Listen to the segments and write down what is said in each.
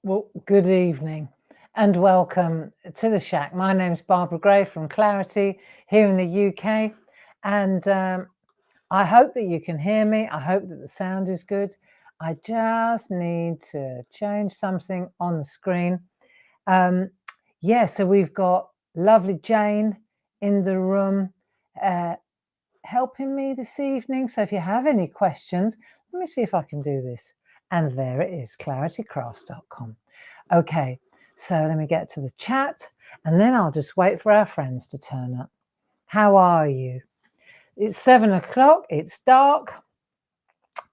Well, good evening and welcome to the SHAC. My name's Barbara Gray from Clarity here in the UK, and I hope that you can hear me. I hope that the sound is good. I just need to change something on the screen. Yeah, so we've got lovely Jane in the room helping me this evening. So if you have any questions, let me see if I can do this. And there it is, claritycrafts.com. Okay, so let me get to the chat and then I'll just wait for our friends to turn up. How are you? It's 7 o'clock, it's dark,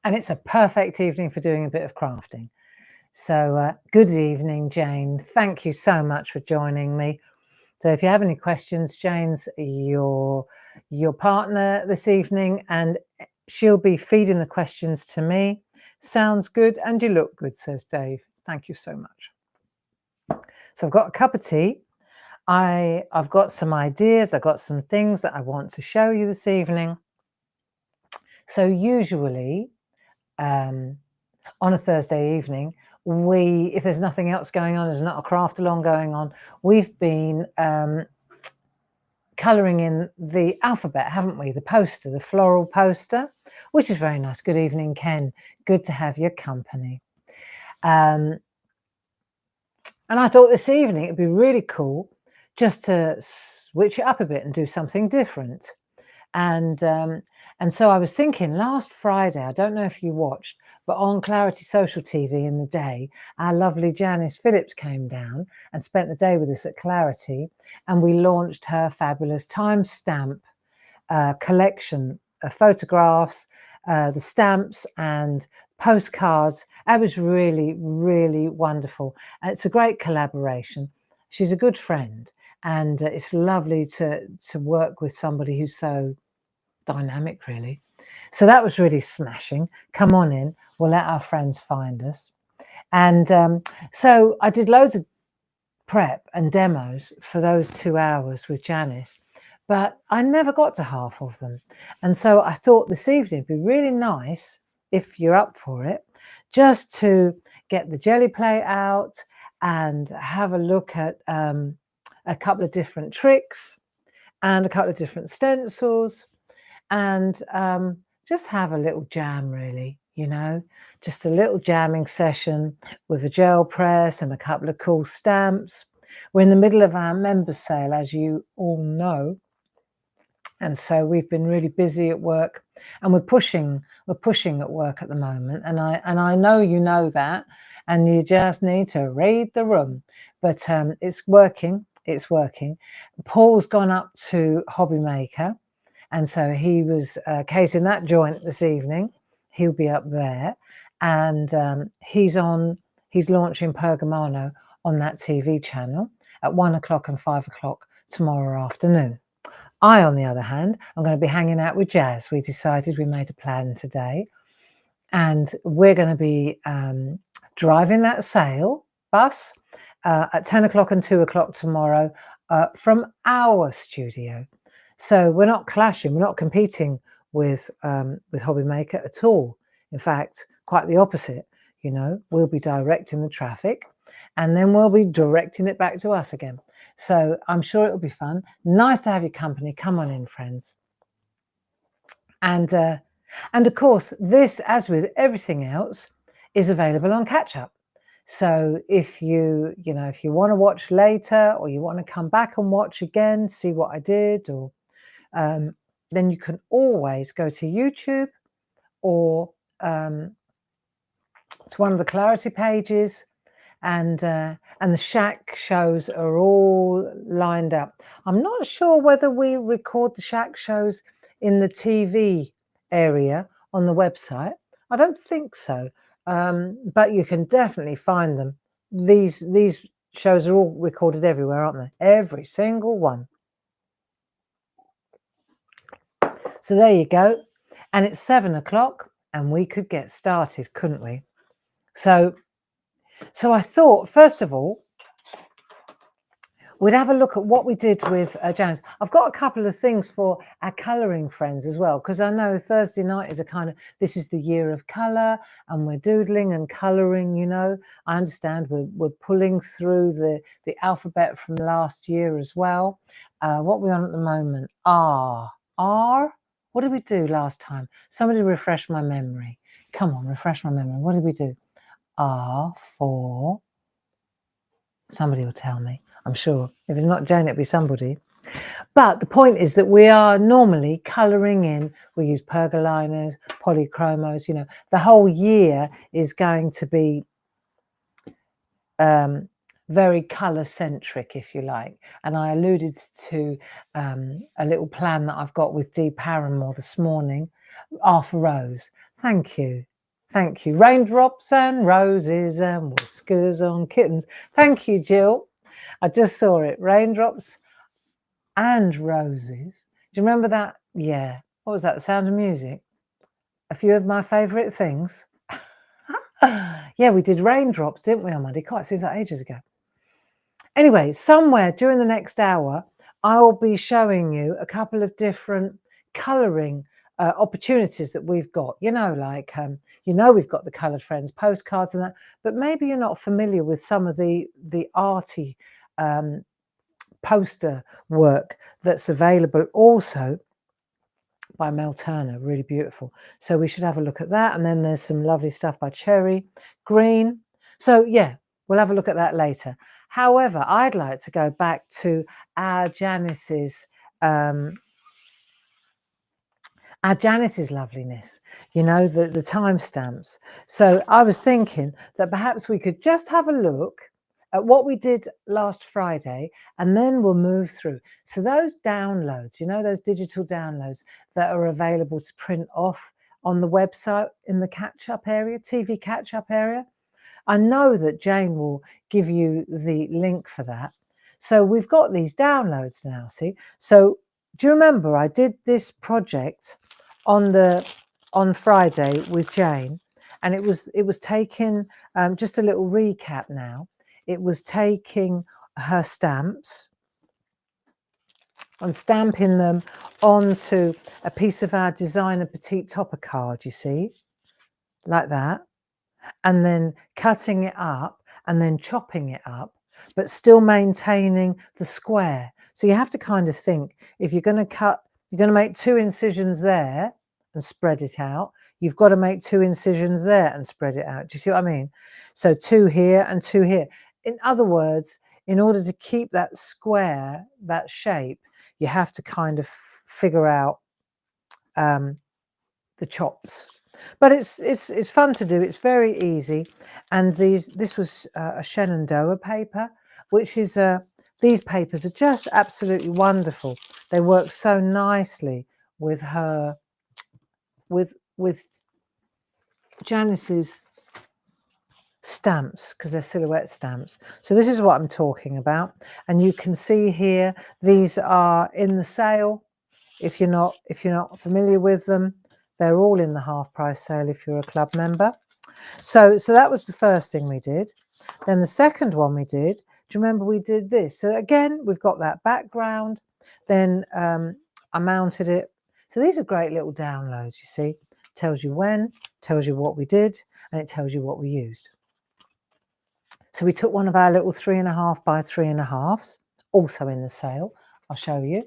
and it's a perfect evening for doing a bit of crafting. So good evening, Jane. Thank you so much for joining me. So if you have any questions, Jane's your partner this evening, and she'll be feeding the questions to me. Sounds good, and you look good, says Dave. Thank you so much. So I've got a cup of tea. I've got some ideas. I've got some things that I want to show you this evening. So usually on a Thursday evening, if there's nothing else going on, there's not a craft along going on, we've been colouring in the alphabet, haven't we? The poster, the floral poster, which is very nice. Good evening, Ken. Good to have your company. And I thought this evening it'd be really cool just to switch it up a bit and do something different. And so I was thinking last Friday, I don't know if you watched, but on Clarity Social TV in the day, our lovely Janice Phillips came down and spent the day with us at Clarity, and we launched her fabulous timestamp collection of photographs, the stamps and postcards. It was really, really wonderful. And it's a great collaboration. She's a good friend, and it's lovely to work with somebody who's so dynamic, really. So that was really smashing. Come on in. We'll let our friends find us. And so I did loads of prep and demos for those 2 hours with Janice, but I never got to half of them. And so I thought this evening it'd be really nice, if you're up for it, just to get the GelPlate out and have a look at a couple of different tricks and a couple of different stencils, and just have a little jam, really, you know, just a little jamming session with a gel press and a couple of cool stamps. We're in the middle of our member sale, as you all know, and so we've been really busy at work, and we're pushing at work at the moment, and I know you know that, and you just need to read the room, but it's working. Paul's gone up to Hobby Maker, and so he was casing that joint this evening. He'll be up there, and he's launching Pergamano on that TV channel at 1 o'clock and 5 o'clock tomorrow afternoon. I, on the other hand, I'm going to be hanging out with Jazz. We made a plan today, and we're going to be driving that sale bus at 10 o'clock and 2 o'clock tomorrow from our studio. So we're not clashing, we're not competing with Hobby Maker at all. In fact, quite the opposite. You know, we'll be directing the traffic, and then we'll be directing it back to us again. So I'm sure it'll be fun. Nice to have your company. Come on in, friends. And of course, this, as with everything else, is available on catch up. So if you want to watch later, or you want to come back and watch again, see what I did, or then you can always go to YouTube or to one of the Clarity pages, and the SHAC shows are all lined up. I'm not sure whether we record the SHAC shows in the TV area on the website. I don't think so, but you can definitely find them. These shows are all recorded everywhere, aren't they? Every single one. So there you go. And it's 7 o'clock, and we could get started, couldn't we? So I thought, first of all, we'd have a look at what we did with Janice. I've got a couple of things for our colouring friends as well, because I know Thursday night is a kind of, this is the year of colour, and we're doodling and colouring, you know. I understand we're pulling through the alphabet from last year as well. What are we on at the moment? R. What did we do last time? Somebody refresh my memory. Come on, refresh my memory. What did we do? R for... Somebody will tell me, I'm sure. If it's not Jane, it'll be somebody. But the point is that we are normally colouring in. We use pergoliners, polychromos, you know. The whole year is going to be very colour-centric, if you like. And I alluded to a little plan that I've got with Dee Paramore this morning. R for Rose. Thank you. Thank you. Raindrops and roses and whiskers on kittens. Thank you, Jill. I just saw it. Raindrops and roses. Do you remember that? Yeah. What was that? The Sound of Music? A few of my favourite things. Yeah, we did raindrops, didn't we, on Monday? God, it seems like ages ago. Anyway, somewhere during the next hour, I will be showing you a couple of different colouring opportunities that we've got. You know, like, you know, we've got the Coloured Friends postcards and that, but maybe you're not familiar with some of the arty poster work that's available also by Mel Turner, really beautiful. So we should have a look at that. And then there's some lovely stuff by Cherry Green. So yeah, we'll have a look at that later. However, I'd like to go back to our Janice's loveliness, you know, the timestamps. So I was thinking that perhaps we could just have a look at what we did last Friday, and then we'll move through. So those downloads, you know, those digital downloads that are available to print off on the website in the catch-up area, TV catch-up area, I know that Jane will give you the link for that. So we've got these downloads now, see? So do you remember I did this project on Friday with Jane, and it was taking, just a little recap now, it was taking her stamps and stamping them onto a piece of our designer petite topper card, you see, like that, and then cutting it up and then chopping it up, but still maintaining the square. So you have to kind of think, if you're going to cut, you're going to make 2 incisions there and spread it out. You've got to make 2 incisions there and spread it out. Do you see what I mean? So 2 here and 2 here. In other words, in order to keep that square, that shape, you have to kind of figure out the chops. But it's fun to do. It's very easy. And this was a Shenandoah paper, which is these papers are just absolutely wonderful. They work so nicely with her, with Janice's stamps, because they're silhouette stamps. So this is what I'm talking about. And you can see here, these are in the sale. If you're not familiar with them, they're all in the half price sale if you're a club member. So that was the first thing we did. Then the second one we did, do you remember we did this? So again, we've got that background. Then I mounted it. So these are great little downloads, you see. Tells you when, tells you what we did, and it tells you what we used. So we took one of our little 3.5 by 3.5s, also in the sale. I'll show you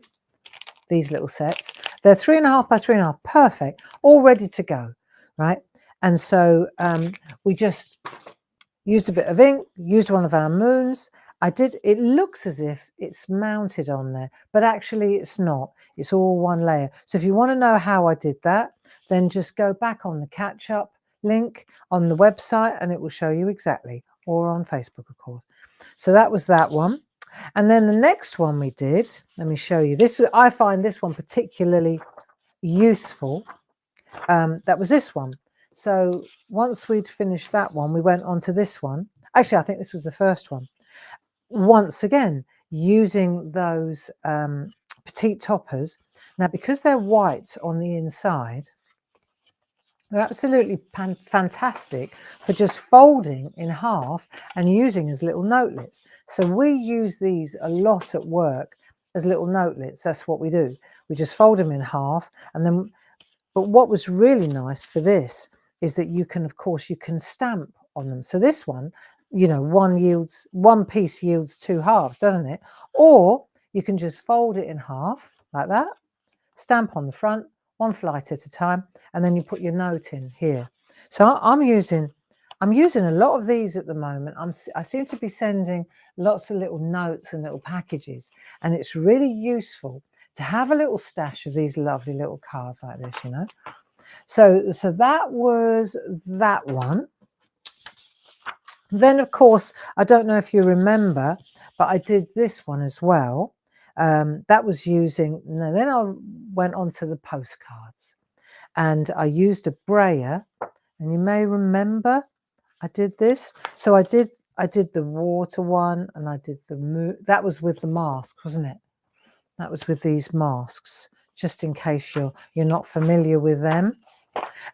these little sets. They're 3.5 by 3.5, perfect, all ready to go, right? And so we just used a bit of ink, used one of our moons. It looks as if it's mounted on there, but actually it's not. It's all one layer. So if you want to know how I did that, then just go back on the catch-up link on the website and it will show you exactly, or on Facebook, of course. So that was that one. And then the next one we did, let me show you. I find this one particularly useful. That was this one. So once we'd finished that one, we went on to this one. Actually, I think this was the first one. Once again, using those petite toppers. Now, because they're white on the inside, They're absolutely fantastic for just folding in half and using as little notelets. So we use these a lot at work as little notelets. That's what we do. We just fold them in half, and then, but what was really nice for this is that you can, of course, you can stamp on them. So this one, you know, one piece yields two halves, doesn't it? Or you can just fold it in half like that, stamp on the front, one flight at a time, and then you put your note in here. So I'm using a lot of these at the moment. I seem to be sending lots of little notes and little packages, and it's really useful to have a little stash of these lovely little cards like this, you know. So that was that one. Then, of course, I don't know if you remember, but I did this one as well. That was using, then I went on to the postcards, and I used a brayer, and you may remember I did this. So I did the water one, and I did the moon. That was with the mask, wasn't it? That was with these masks, just in case you're not familiar with them.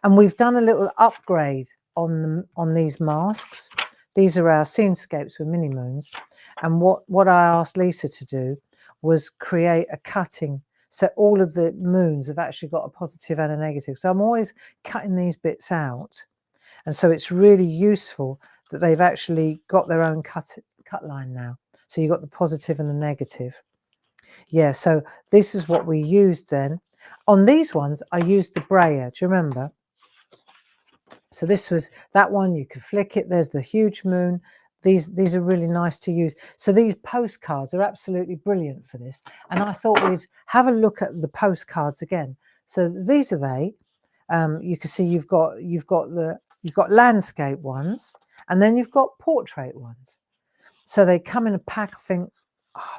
And we've done a little upgrade on these masks. These are our scenescapes with mini moons. And what I asked Lisa to do was create a cutting. So all of the moons have actually got a positive and a negative. So I'm always cutting these bits out. And so it's really useful that they've actually got their own cut line now. So you've got the positive and the negative. Yeah, so this is what we used then. On these ones, I used the brayer. Do you remember? So this was that one. You could flick it. There's the huge moon. These are really nice to use. So these postcards are absolutely brilliant for this. And I thought we'd have a look at the postcards again. So these are they. You can see you've got landscape ones, and then you've got portrait ones. So they come in a pack. I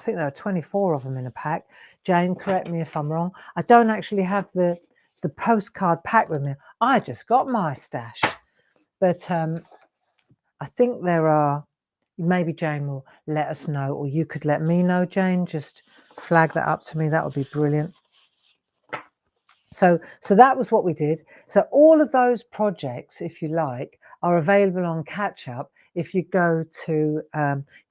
think there are 24 of them in a pack. Jane, correct me if I'm wrong. I don't actually have the postcard pack with me. I just got my stash, but I think there are. Maybe Jane will let us know, or you could let me know, Jane. Just flag that up to me. That would be brilliant. So that was what we did. So all of those projects, if you like, are available on Catch Up if you go to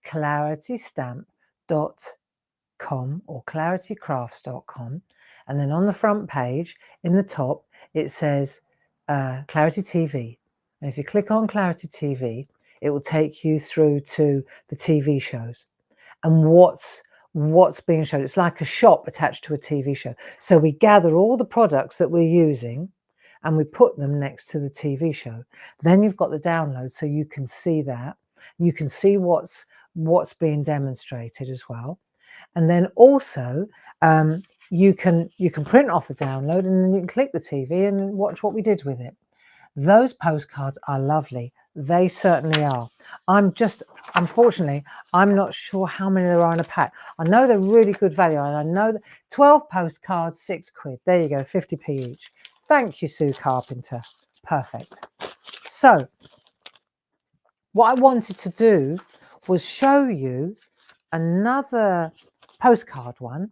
claritystamp.com or claritycrafts.com, and then on the front page in the top it says Clarity TV, and if you click on Clarity TV, it will take you through to the TV shows and what's being shown. It's like a shop attached to a TV show. So we gather all the products that we're using and we put them next to the TV show. Then you've got the download, so you can see that. You can see what's being demonstrated as well. And then also you can print off the download, and then you can click the TV and watch what we did with it. Those postcards are lovely. They certainly are. Unfortunately, I'm not sure how many there are in a pack. I know they're really good value, and I know that 12 postcards, £6. There you go, 50p each. Thank you, Sue Carpenter. Perfect. So what I wanted to do was show you another postcard one.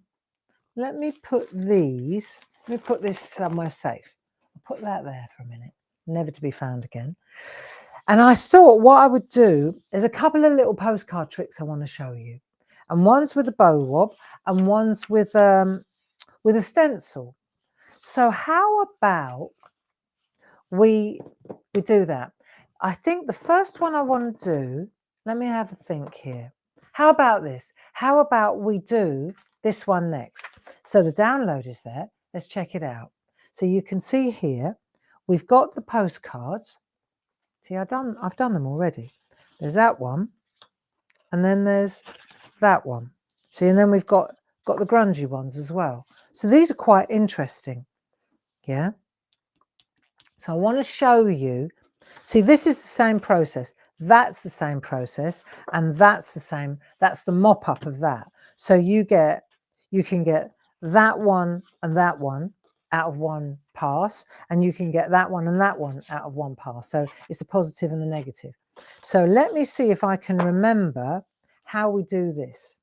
Let me put this somewhere safe. I'll put that there for a minute, never to be found again. And I thought what I would do is a couple of little postcard tricks I want to show you. And one's with a BOW-WOB and one's with a stencil. So how about we do that? I think the first one I want to do, let me have a think here. How about this? How about we do this one next? So the download is there. Let's check it out. So you can see here, we've got the postcards. See, I've done them already. There's that one, and then there's that one. See, and then we've got the grungy ones as well. So these are quite interesting. Yeah. So I want to show you. See, this is the same process. That's the same process, and that's the same. That's the mop up of that. So you can get that one and that one out of one pass, and you can get that one and that one out of one pass. So it's the positive and the negative. So let me see if I can remember how we do this.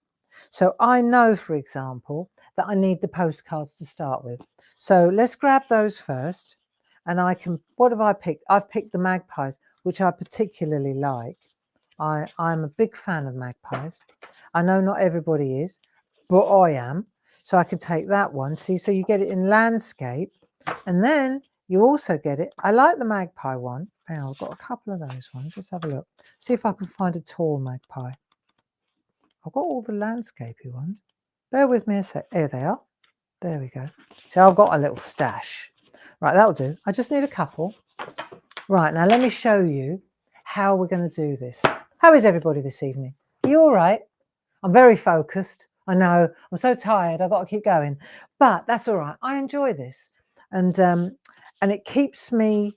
So I know, for example, that I need the postcards to start with. So let's grab those first. and I can, what have I picked? I've picked the magpies, which I particularly like. I'm a big fan of magpies. I know not everybody is, but I am. So I could take that one. See, so you get it in landscape, and then you also get it. I like the magpie one. Oh, I've got a couple of those ones. Let's have a look. See if I can find a tall magpie. I've got all the landscapey ones. Bear with me a sec. There they are. There we go. So I've got a little stash. Right, that'll do. I just need a couple. Right, now let me show you how we're going to do this. How is everybody this evening? Are you all right? I'm very focused. I know. I'm so tired. I've got to keep going. But that's all right. I enjoy this. And it keeps me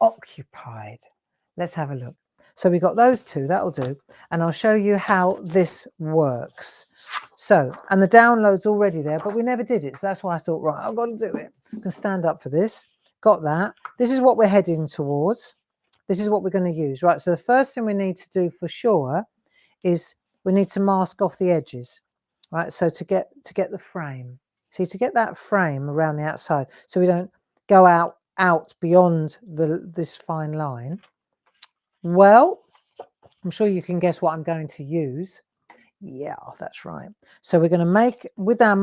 occupied. Let's have a look. So we got those two, that'll do. And I'll show you how this works. So, and the download's already there, but we never did it. So that's why I thought, right, I've got to do it. I can stand up for this. Got that. This is what we're heading towards. This is what we're going to use. Right, so the first thing we need to do for sure is we need to mask off the edges. Right, so to get the frame. See, to get that frame around the outside, so we don't go out beyond this fine line. Well, I'm sure you can guess what I'm going to use. Yeah, that's right. So we're going to make, with our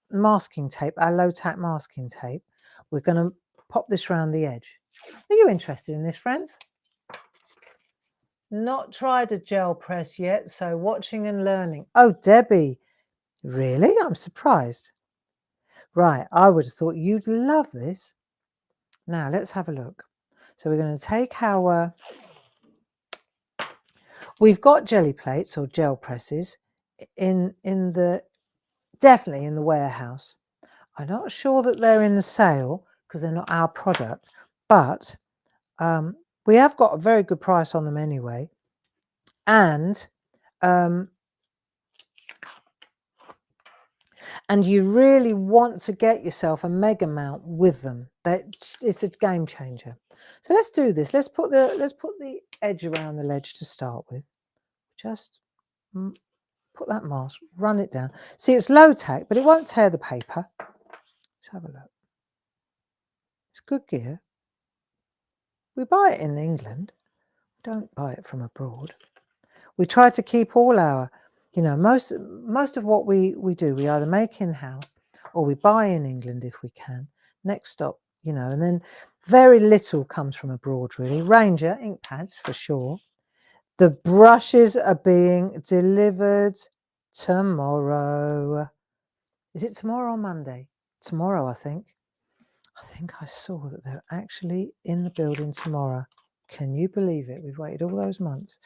masking tape, our low tack masking tape, we're going to pop this around the edge. Are you interested in this, friends? Not tried a gel press yet, so watching and learning. Oh, Debbie, really? I'm surprised. Right, I would have thought you'd love this. Now let's have a look. So we're going to take our, we've got jelly plates or gel presses definitely in the warehouse. I'm not sure that they're in the sale because they're not our product, but we have got a very good price on them anyway. And you really want to get yourself a mega mount with them. It's a game changer. So let's do this. Let's put the edge around the ledge to start with. Just put that mask, run it down. See, it's low tack, but it won't tear the paper. Let's have a look. It's good gear. We buy it in England. We don't buy it from abroad. We try to keep all our, most of what we do, we either make in-house or we buy in England if we can. Next stop, and then very little comes from abroad, really. Ranger ink pads for sure. The brushes are being delivered tomorrow. Is it tomorrow or Monday? Tomorrow, I think. I think I saw that they're actually in the building tomorrow. Can you believe it? We've waited all those months.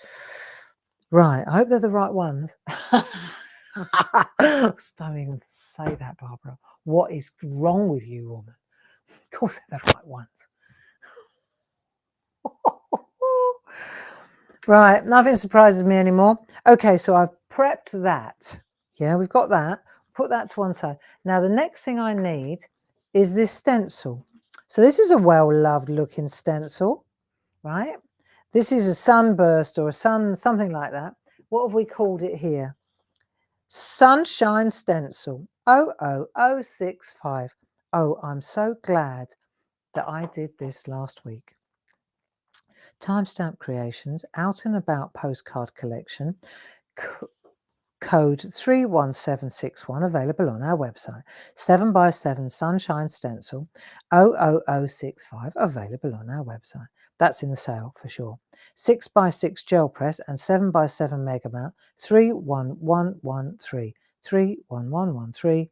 Right, I hope they're the right ones. Don't even say that, Barbara. What is wrong with you, woman? Of course they're the right ones. Right, nothing surprises me anymore. Okay, so I've prepped that. Yeah, we've got that. Put that to one side. Now, the next thing I need is this stencil. So this is a well-loved looking stencil, right? This is a sunburst or something like that. What have we called it here? Sunshine Stencil 00065. Oh, I'm so glad that I did this last week. Timestamp Creations, Out and About Postcard Collection, code 31761, available on our website. 7x7 Sunshine Stencil 00065, available on our website. That's in the sale for sure. 6x6 gel press and 7x7 mega mount 31113. 31113.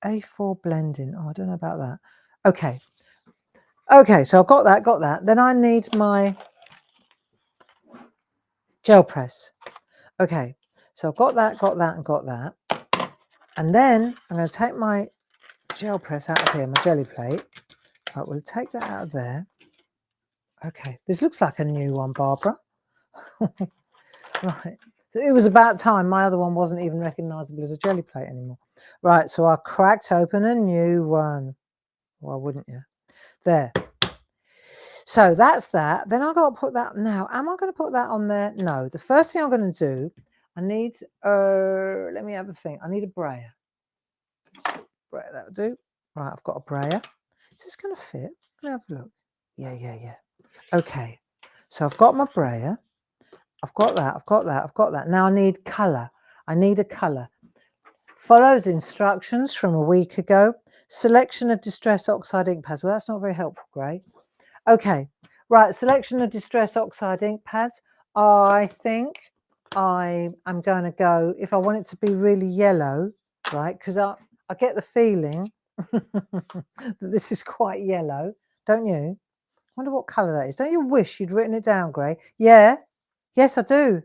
A4 blending. Oh, I don't know about that. Okay. Okay, so I've got that. Then I need my gel press. Okay, so I've got that, and got that. And then I'm going to take my gel press out of here, my jelly plate. Right, we'll take that out of there. Okay, this looks like a new one, Barbara. Right, so it was about time. My other one wasn't even recognisable as a jelly plate anymore. Right, so I cracked open a new one. Why wouldn't you? There. So that's that. Then I've got to put that. Now, am I going to put that on there? No. The first thing I'm going to do, I need, let me have a think. I need a brayer. Brayer, that'll do. Right, I've got a brayer. Is this going to fit? Let me have a look. Yeah. Okay, so I've got my brayer. I've got that. Now I need colour. I need a colour. Follows instructions from a week ago. Selection of distress oxide ink pads. Well, that's not very helpful, Gray. Okay, right, selection of distress oxide ink pads. I think I am going to go, if I want it to be really yellow, right, because I get the feeling that this is quite yellow, don't you? I wonder what colour that is. Don't you wish you'd written it down, Gray? Yeah, yes, I do.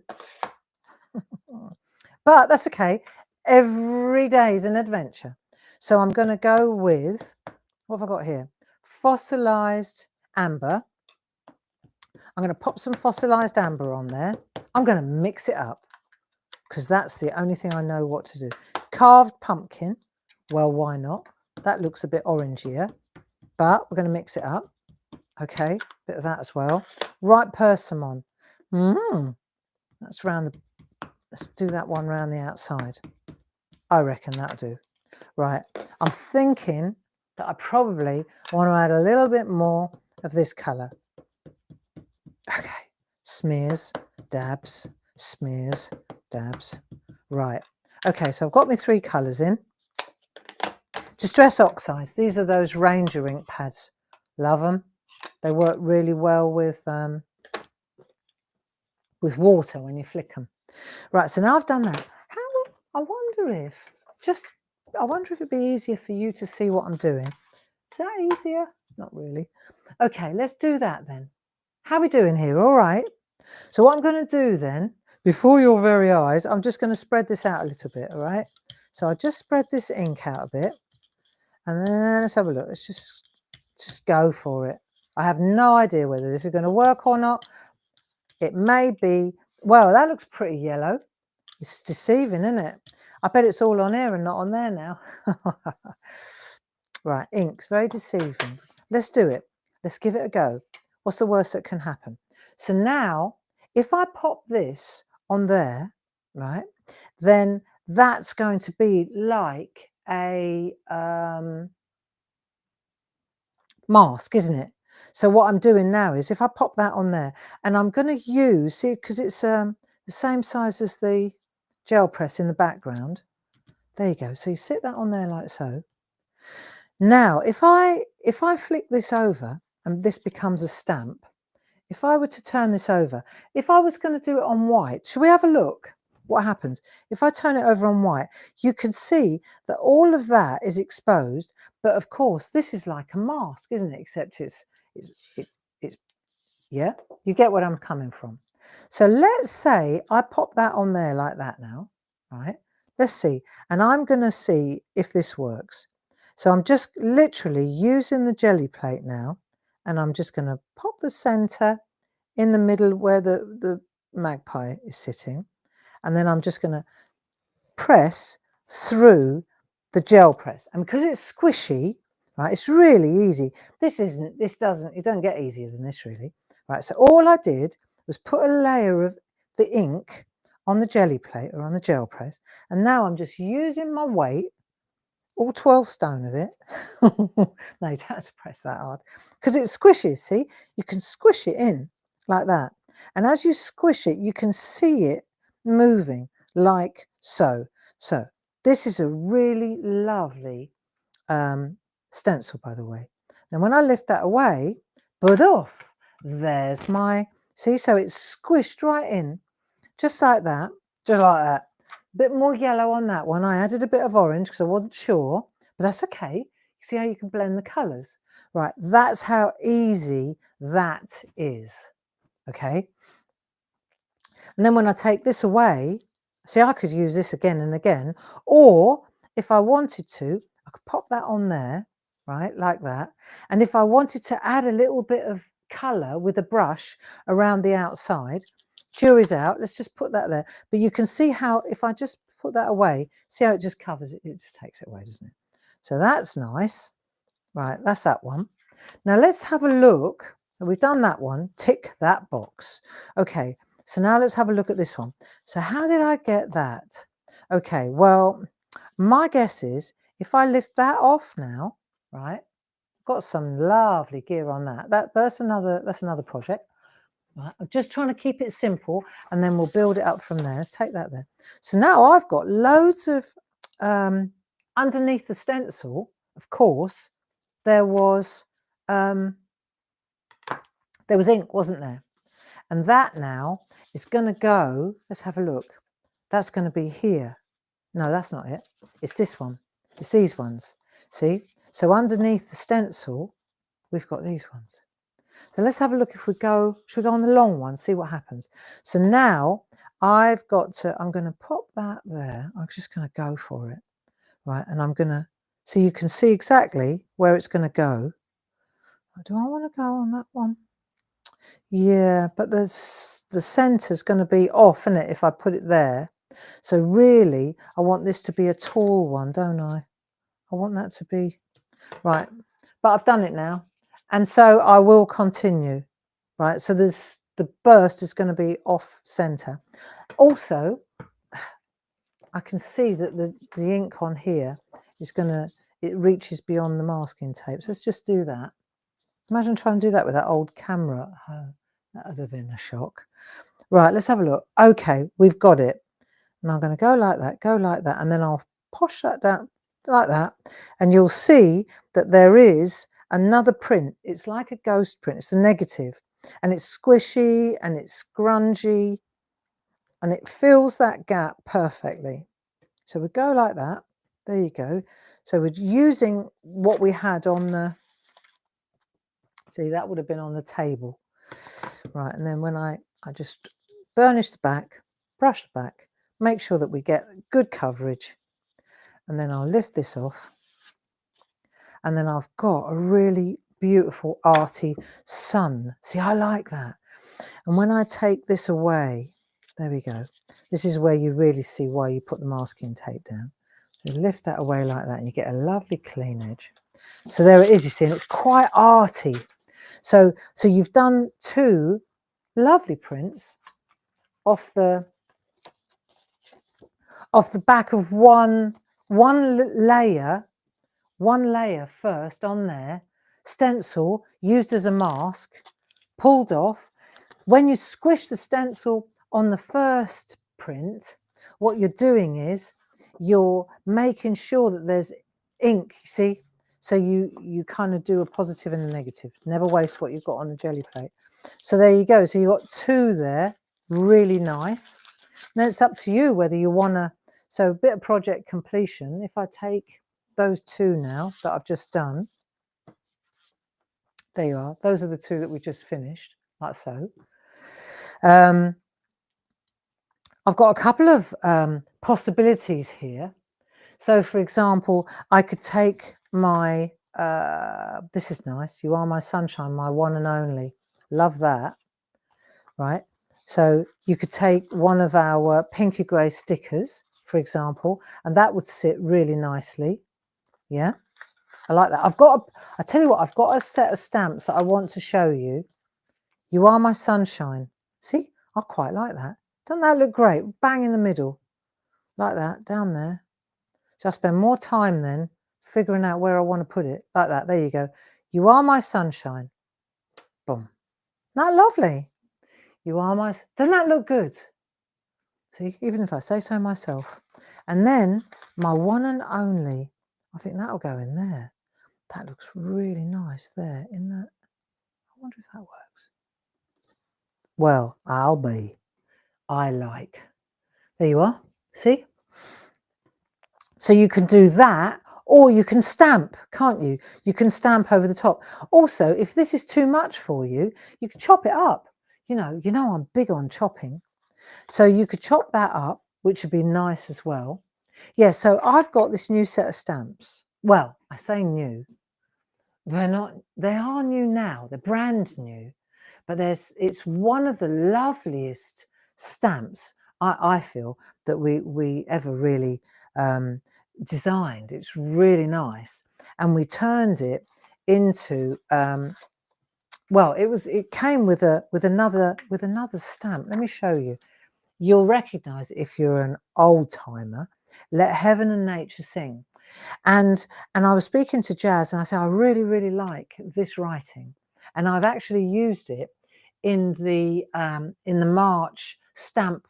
But that's okay. Every day is an adventure. So I'm going to go with, what have I got here? Fossilised amber. I'm going to pop some fossilised amber on there. I'm going to mix it up because that's the only thing I know what to do. Carved pumpkin. Well, why not? That looks a bit orangier, but we're going to mix it up. Okay, bit of that as well. Ripe persimmon. That's round the, let's do that one round the outside. I reckon that'll do. Right, I'm thinking that I probably want to add a little bit more of this colour. Okay, smears, dabs, smears, dabs. Right, okay, so I've got my 3 colours in. Distress oxides, these are those Ranger ink pads. Love them. They work really well with water when you flick them. Right, so now I've done that. I wonder if it'd be easier for you to see what I'm doing. Is that easier? Not really. Okay, let's do that then. How are we doing here? All right. So what I'm going to do then, before your very eyes, I'm just going to spread this out a little bit, all right? So I just spread this ink out a bit. And then let's have a look. Let's just go for it. I have no idea whether this is going to work or not. It may be, well, that looks pretty yellow. It's deceiving, isn't it? I bet it's all on here and not on there now. Right, ink's very deceiving. Let's do it. Let's give it a go. What's the worst that can happen? So now, if I pop this on there, right, then that's going to be like a mask, isn't it? So what I'm doing now is if I pop that on there, and I'm going to use, see, because it's the same size as the GelPress in the background. There you go. So you sit that on there like so. Now, if I flick this over and this becomes a stamp, if I were to turn this over, if I was going to do it on white, shall we have a look? What happens? If I turn it over on white, you can see that all of that is exposed, but of course this is like a mask, isn't it? Except it's yeah, you get what I'm coming from. So let's say I pop that on there like that now, right? Let's see, and I'm going to see if this works. So I'm just literally using the jelly plate now, and I'm just going to pop the center in the middle where the magpie is sitting, and then I'm just going to press through the gel press. And because it's squishy, right, it's really easy. It doesn't get easier than this really. Right, so all I did was put a layer of the ink on the jelly plate or on the gel press, and now I'm just using my weight, all 12 stone of it. No, you don't have to press that hard because it squishes, see? You can squish it in like that. And as you squish it, you can see it moving like so. So this is a really lovely stencil, by the way. Then when I lift that away, but off, there's my, see, so it's squished right in, just like that, just like that. A bit more yellow on that one. I added a bit of orange because I wasn't sure, but that's okay. You see how you can blend the colours? Right, that's how easy that is, okay? And then when I take this away, see, I could use this again and again, or if I wanted to, I could pop that on there, right, like that. And if I wanted to add a little bit of colour with a brush around the outside, jury's out, let's just put that there. But you can see how, if I just put that away, see how it just covers it, it just takes it away, doesn't it? So that's nice. Right, that's that one. Now let's have a look. We've done that one, tick that box. Okay, so now let's have a look at this one. So how did I get that? Okay, well, my guess is if I lift that off now, right, got some lovely gear on that. That's another project. Right, I'm just trying to keep it simple, and then we'll build it up from there. Let's take that there. So now I've got loads of underneath the stencil. Of course, there was ink, wasn't there? And that now is going to go. Let's have a look. That's going to be here. No, that's not it. It's this one. It's these ones. See? So underneath the stencil, we've got these ones. So let's have a look if we go, should we go on the long one, see what happens. So now I've got to, I'm going to pop that there. I'm just going to go for it. Right, and I'm going to, so you can see exactly where it's going to go. Do I want to go on that one? Yeah, but the centre's going to be off, isn't it, if I put it there. So really, I want this to be a tall one, don't I? I want that to be, right. But I've done it now. And so I will continue, right? So there's the burst is going to be off center. Also, I can see that the ink on here is going to, it reaches beyond the masking tape. So let's just do that. Imagine trying to do that with that old camera. Oh, that would have been a shock. Right, let's have a look. Okay, we've got it. And I'm going to go like that, and then I'll push that down like that. And you'll see that there is another print. It's like a ghost print. It's the negative. And it's squishy and it's scrungy. And it fills that gap perfectly. So we go like that. There you go. So we're using what we had on the, see, that would have been on the table. Right, and then when I just burnish the back, brush the back, make sure that we get good coverage. And then I'll lift this off. And then I've got a really beautiful arty sun. See, I like that. And when I take this away, there we go. This is where you really see why you put the masking tape down. So lift that away like that and you get a lovely clean edge. So there it is, you see, and it's quite arty. So you've done two lovely prints off the back of one layer first on there, stencil used as a mask, pulled off. When you squish the stencil on the first print, what you're doing is you're making sure that there's ink, you see? So you kind of do a positive and a negative. Never waste what you've got on the jelly plate. So there you go. So you've got two there, really nice. Then it's up to you whether you want to, so a bit of project completion. If I take those two now that I've just done, there you are. Those are the two that we just finished, like so. I've got a couple of possibilities here. So for example, I could take my, this is nice, You Are My Sunshine, My One and Only. Love that, right? So you could take one of our pinky grey stickers, for example, and that would sit really nicely. Yeah, I like that. I tell you what, I've got a set of stamps that I want to show you. You Are My Sunshine. See, I quite like that. Doesn't that look great? Bang in the middle, like that, down there. So I spend more time then figuring out where I want to put it, like that. There you go. You Are My Sunshine. Boom. Isn't that lovely? You are my, doesn't that look good? See, even if I say so myself. And then my one and only, I think that'll go in there. That looks really nice there, in that. I wonder if that works. Well, I like. There you are, see? So you can do that, or you can stamp, can't you? You can stamp over the top. Also, if this is too much for you, you can chop it up. You know I'm big on chopping. So you could chop that up, which would be nice as well. Yeah, so I've got this new set of stamps. Well, I say new. They're not, they are new now. They're brand new. But it's one of the loveliest stamps, I feel, that we ever really designed. It's really nice. And we turned it into well, it came with another stamp. Let me show you. You'll recognize it if you're an old timer. Let Heaven and Nature Sing. And I was speaking to Jazz and I said, I really, really like this writing. And I've actually used it in the March stamp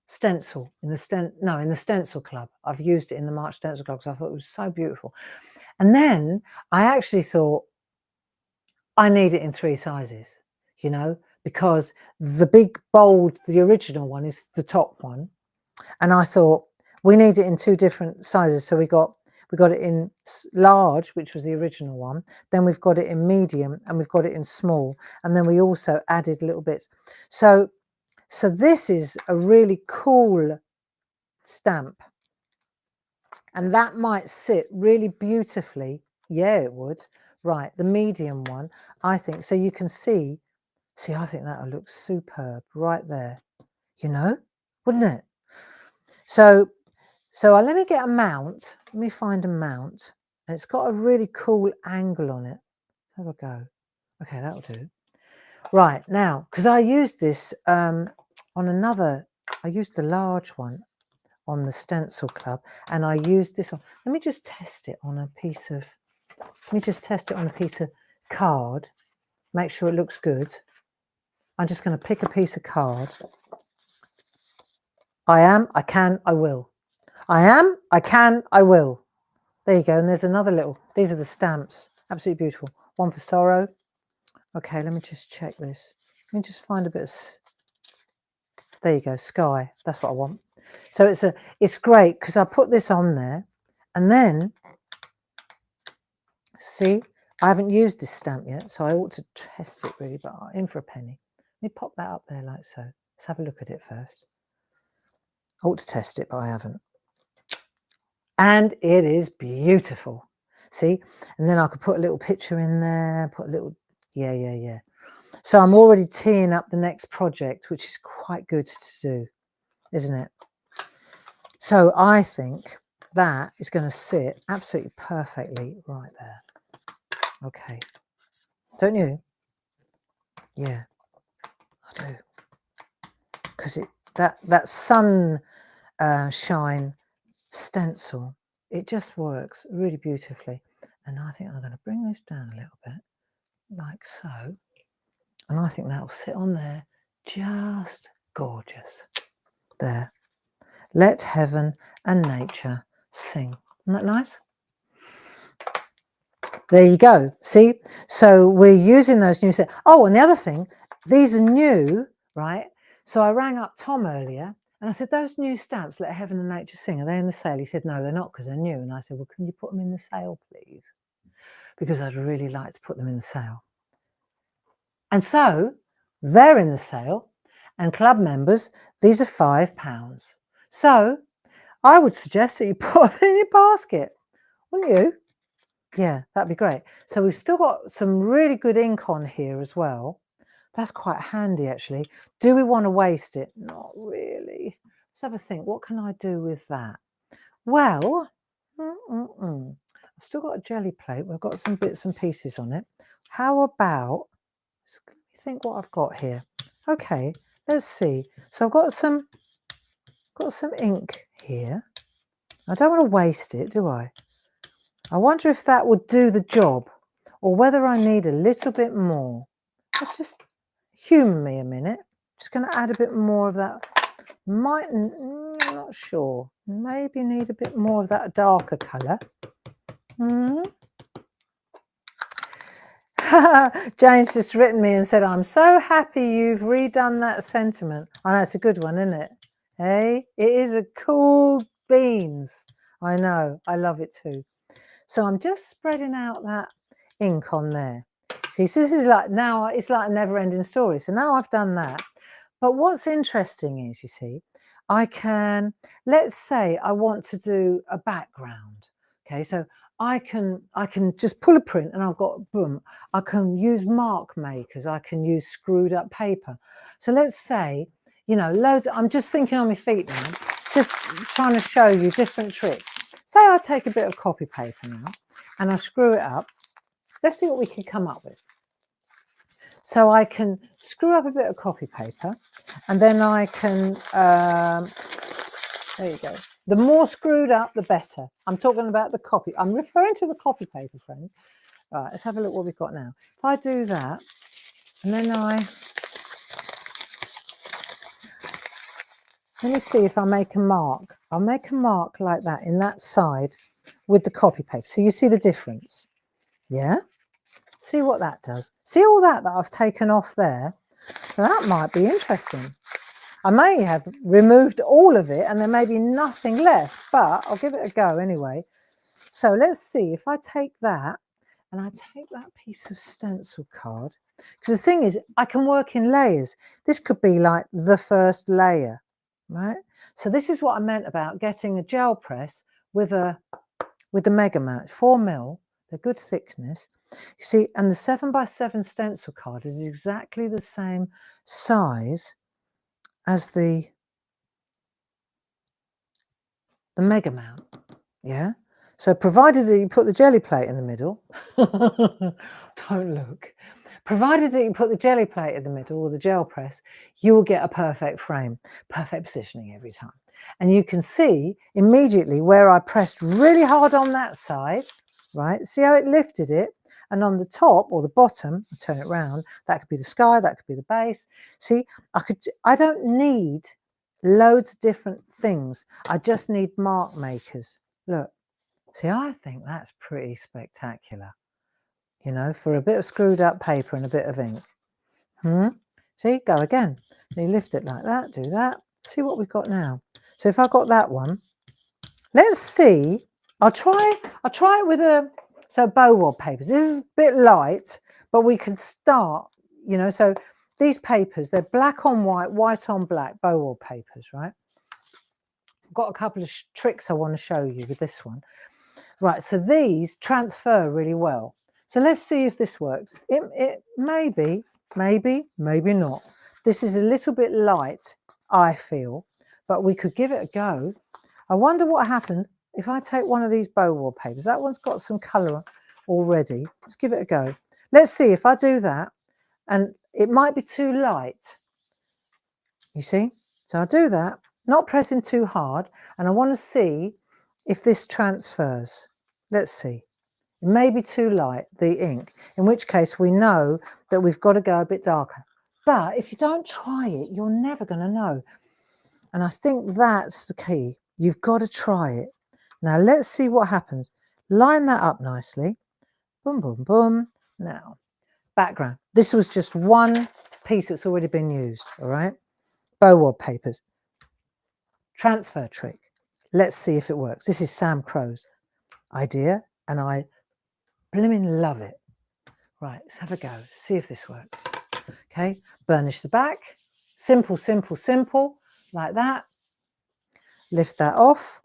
stencil, in the stencil club. I've used it in the March stencil club because I thought it was so beautiful. And then I actually thought, I need it in 3 sizes, you know, because the big, bold, the original one is the top one. And I thought, we need it in 2 different sizes. So we got it in large, which was the original one. Then we've got it in medium and we've got it in small. And then we also added little bits. So this is a really cool stamp. And that might sit really beautifully. Yeah, it would. Right, the medium one, I think. So you can see, I think that'll look superb right there, you know, wouldn't it? So let me get a mount. Let me find a mount. And it's got a really cool angle on it. Let's have a go. Okay, that'll do. Right, now, because I used this on another, I used the large one on the stencil club, and I used this one. Let me just test it on a piece of, card, make sure it looks good. I'm just going to pick a piece of card. I am, I can, I will. I am, I can, I will. There you go. And there's another little, these are the stamps. Absolutely beautiful. One for sorrow. Okay, let me just check this. Let me just find a bit of, there you go, sky. That's what I want. So it's great because I put this on there and then, see, I haven't used this stamp yet, so I ought to test it really, but I'm in for a penny. Let me pop that up there like so. Let's have a look at it first. I ought to test it, but I haven't. And it is beautiful. See? And then I could put a little picture in there, put a little, yeah. So I'm already teeing up the next project, which is quite good to do, isn't it? So I think that is going to sit absolutely perfectly right there. Okay. Don't you? Yeah, I do. Because that sun shine stencil, it just works really beautifully. And I think I'm going to bring this down a little bit, like so. And I think that'll sit on there just gorgeous. There. Let heaven and nature sing. Isn't that nice? There you go. See? So we're using those new sets. Oh, and the other thing, these are new, right? So I rang up Tom earlier and I said, those new stamps, Let Heaven and Nature Sing, are they in the sale? He said, no, they're not because they're new. And I said, well, can you put them in the sale, please? Because I'd really like to put them in the sale. And so they're in the sale. And club members, these are £5. So I would suggest that you put them in your basket, wouldn't you? Yeah, that'd be great. So we've still got some really good ink on here as well. That's quite handy, actually. Do we want to waste it? Not really. Let's have a think. What can I do with that? Well, I've still got a jelly plate. We've got some bits and pieces on it. How about, let me think what I've got here. Okay, let's see. So I've got some ink here. I don't want to waste it, do I? I wonder if that would do the job or whether I need a little bit more. Let's just humour me a minute. Just going to add a bit more of that. Not sure. Maybe need a bit more of that darker colour. Jane's just written me and said, I'm so happy you've redone that sentiment. I know, it's a good one, isn't it? Hey, it is a cool beans. I know, I love it too. So I'm just spreading out that ink on there. See, so this is like, now it's like a never-ending story. So now I've done that. But what's interesting is, you see, I can, let's say I want to do a background. Okay, so I can just pull a print and I've got, boom, I can use mark makers, I can use screwed up paper. So let's say, you know, I'm just thinking on my feet now, just trying to show you different tricks. Say I take a bit of copy paper now and I screw it up. Let's see what we can come up with. So I can screw up a bit of copy paper and then I can There you go. The more screwed up, the better. I'm talking about the copy. I'm referring to the copy paper, friend. All right, let's have a look what we've got now. If I do that, and then let me see if I make a mark. I'll make a mark like that in that side with the copy paper. So you see the difference. Yeah? See what that does. See all that I've taken off there? Now that might be interesting. I may have removed all of it and there may be nothing left, but I'll give it a go anyway. So let's see if I take that and I take that piece of stencil card, because the thing is I can work in layers. This could be like the first layer, right? So this is what I meant about getting a gel press with the mega mount, 4mm, they're good thickness. You see, and the 7x7 stencil card is exactly the same size as the mega mount, yeah? So provided that you put the jelly plate in the middle, don't look. Provided that you put the jelly plate in the middle or the gel press, you will get a perfect frame, perfect positioning every time. And you can see immediately where I pressed really hard on that side, right? See how it lifted it? And on the top or the bottom, I turn it round, that could be the sky, that could be the base. See, I don't need loads of different things. I just need mark makers. Look, see, I think that's pretty spectacular, you know, for a bit of screwed up paper and a bit of ink. See, go again. You lift it like that, do that. See what we've got now. So if I got that one, let's see. I'll try it with BOW-WOB papers. This is a bit light, but we can start, you know, so these papers, they're black on white, white on black, BOW-WOB papers, right? I've got a couple of tricks I want to show you with this one. Right, so these transfer really well. So let's see if this works. It maybe not. This is a little bit light, I feel, but we could give it a go. I wonder what happens if I take one of these BOW-WOB papers. That one's got some colour already. Let's give it a go. Let's see if I do that, and it might be too light. You see? So I'll do that, not pressing too hard, and I want to see if this transfers. Let's see. It may be too light, the ink, in which case we know that we've got to go a bit darker. But if you don't try it, you're never going to know. And I think that's the key. You've got to try it. Now let's see what happens. Line that up nicely. Boom, boom, boom. Now, background. This was just one piece that's already been used, all right? BOW-WOB papers. Transfer trick. Let's see if it works. This is Sam Crow's idea, and I blimmin' love it. Right, let's have a go. See if this works. Okay, burnish the back. Simple, simple, simple, like that. Lift that off.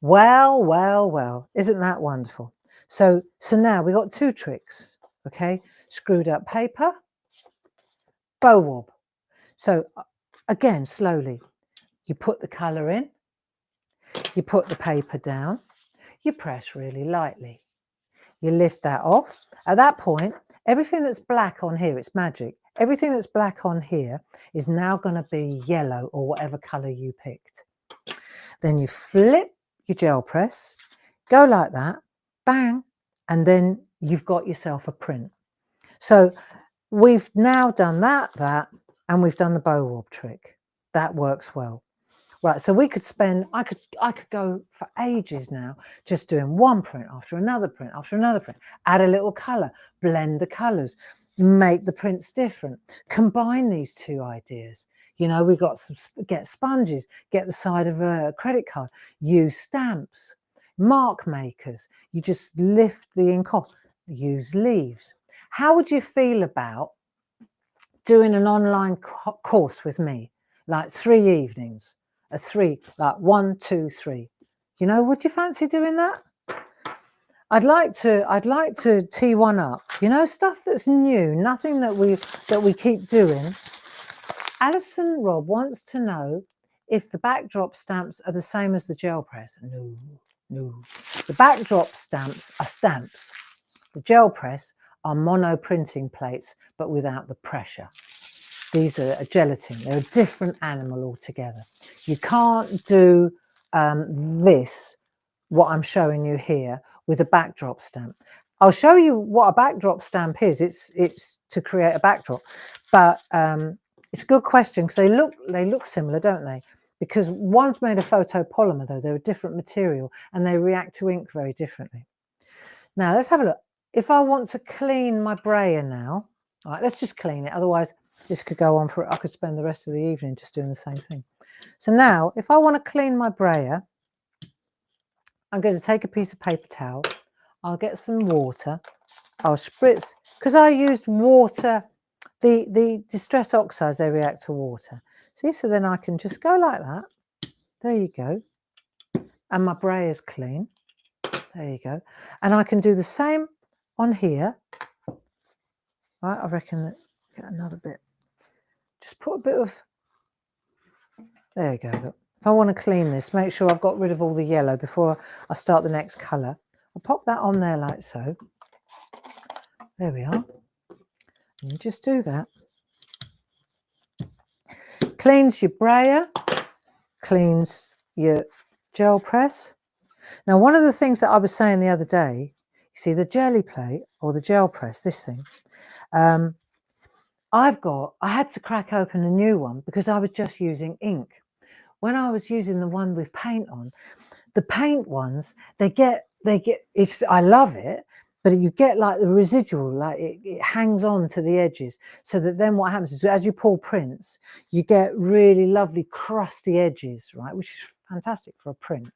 Well, well, well. Isn't that wonderful? So now we've got two tricks. Okay, screwed up paper, BOW-WOB. So again, slowly. You put the colour in. You put the paper down. You press really lightly. You lift that off. At that point, everything that's black on here, it's magic. Everything that's black on here is now going to be yellow or whatever colour you picked. Then you flip your gel press, go like that, bang, and then you've got yourself a print. So we've now done that, and we've done the BOW-WOB trick. That works well. Right, so we could spend, I could go for ages now just doing one print after another print after another print. Add a little colour, blend the colours, make the prints different, combine these two ideas. You know, we got some, get sponges, get the side of a credit card, use stamps, mark makers. You just lift the ink off, use leaves. How would you feel about doing an online course with me, like 3 evenings? A 3, like 1, 2, 3. You know, would you fancy doing that? I'd like to tee one up. You know, stuff that's new, nothing that we keep doing. Alison Robb wants to know if the backdrop stamps are the same as the gel press. No, no. The backdrop stamps are stamps. The gel press are mono printing plates, but without the pressure. These are a gelatin. They're a different animal altogether. You can't do this, what I'm showing you here, with a backdrop stamp. I'll show you what a backdrop stamp is. It's to create a backdrop, but it's a good question because they look similar, don't they? Because one's made of photopolymer, though they're a different material and they react to ink very differently. Now let's have a look. If I want to clean my brayer now, all right, let's just clean it. Otherwise, this could go on for, I could spend the rest of the evening just doing the same thing. So now, if I want to clean my brayer, I'm going to take a piece of paper towel. I'll get some water. I'll spritz, because I used water, the distress oxides, they react to water. See, so then I can just go like that. There you go. And my brayer's clean. There you go. And I can do the same on here. Right, I reckon that, get another bit. Just put a bit of, there you go, look. If I want to clean this, make sure I've got rid of all the yellow before I start the next colour. I'll pop that on there like so. There we are. And you just do that. Cleans your brayer, cleans your gel press. Now, one of the things that I was saying the other day, you see the jelly plate or the gel press, this thing, I had to crack open a new one because I was just using ink. When I was using the one with paint on, the paint ones, I love it, but you get like the residual, like it hangs on to the edges. So that then what happens is as you pull prints, you get really lovely crusty edges, right? Which is fantastic for a print.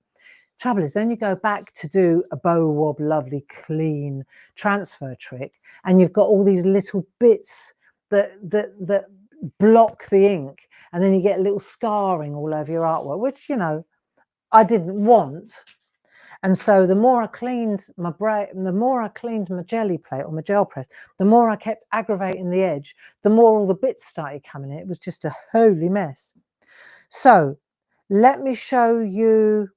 Trouble is then you go back to do a BOW-WOB lovely clean transfer trick and you've got all these little bits that block the ink, and then you get a little scarring all over your artwork, which, you know, I didn't want. And so the more I cleaned my jelly plate or my gel press, the more I kept aggravating the edge, the more all the bits started coming in. It was just a holy mess. So let me show you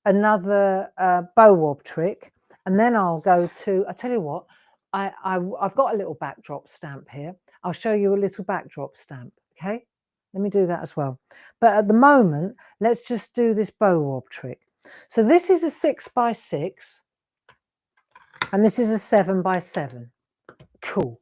another BOW-WOB trick, and then I'll go to, I tell you what, I've got a little backdrop stamp here. I'll show you a little backdrop stamp, okay? Let me do that as well. But at the moment, let's just do this BOW-WOB trick. So this is a 6x6 and this is a 7x7. Cool.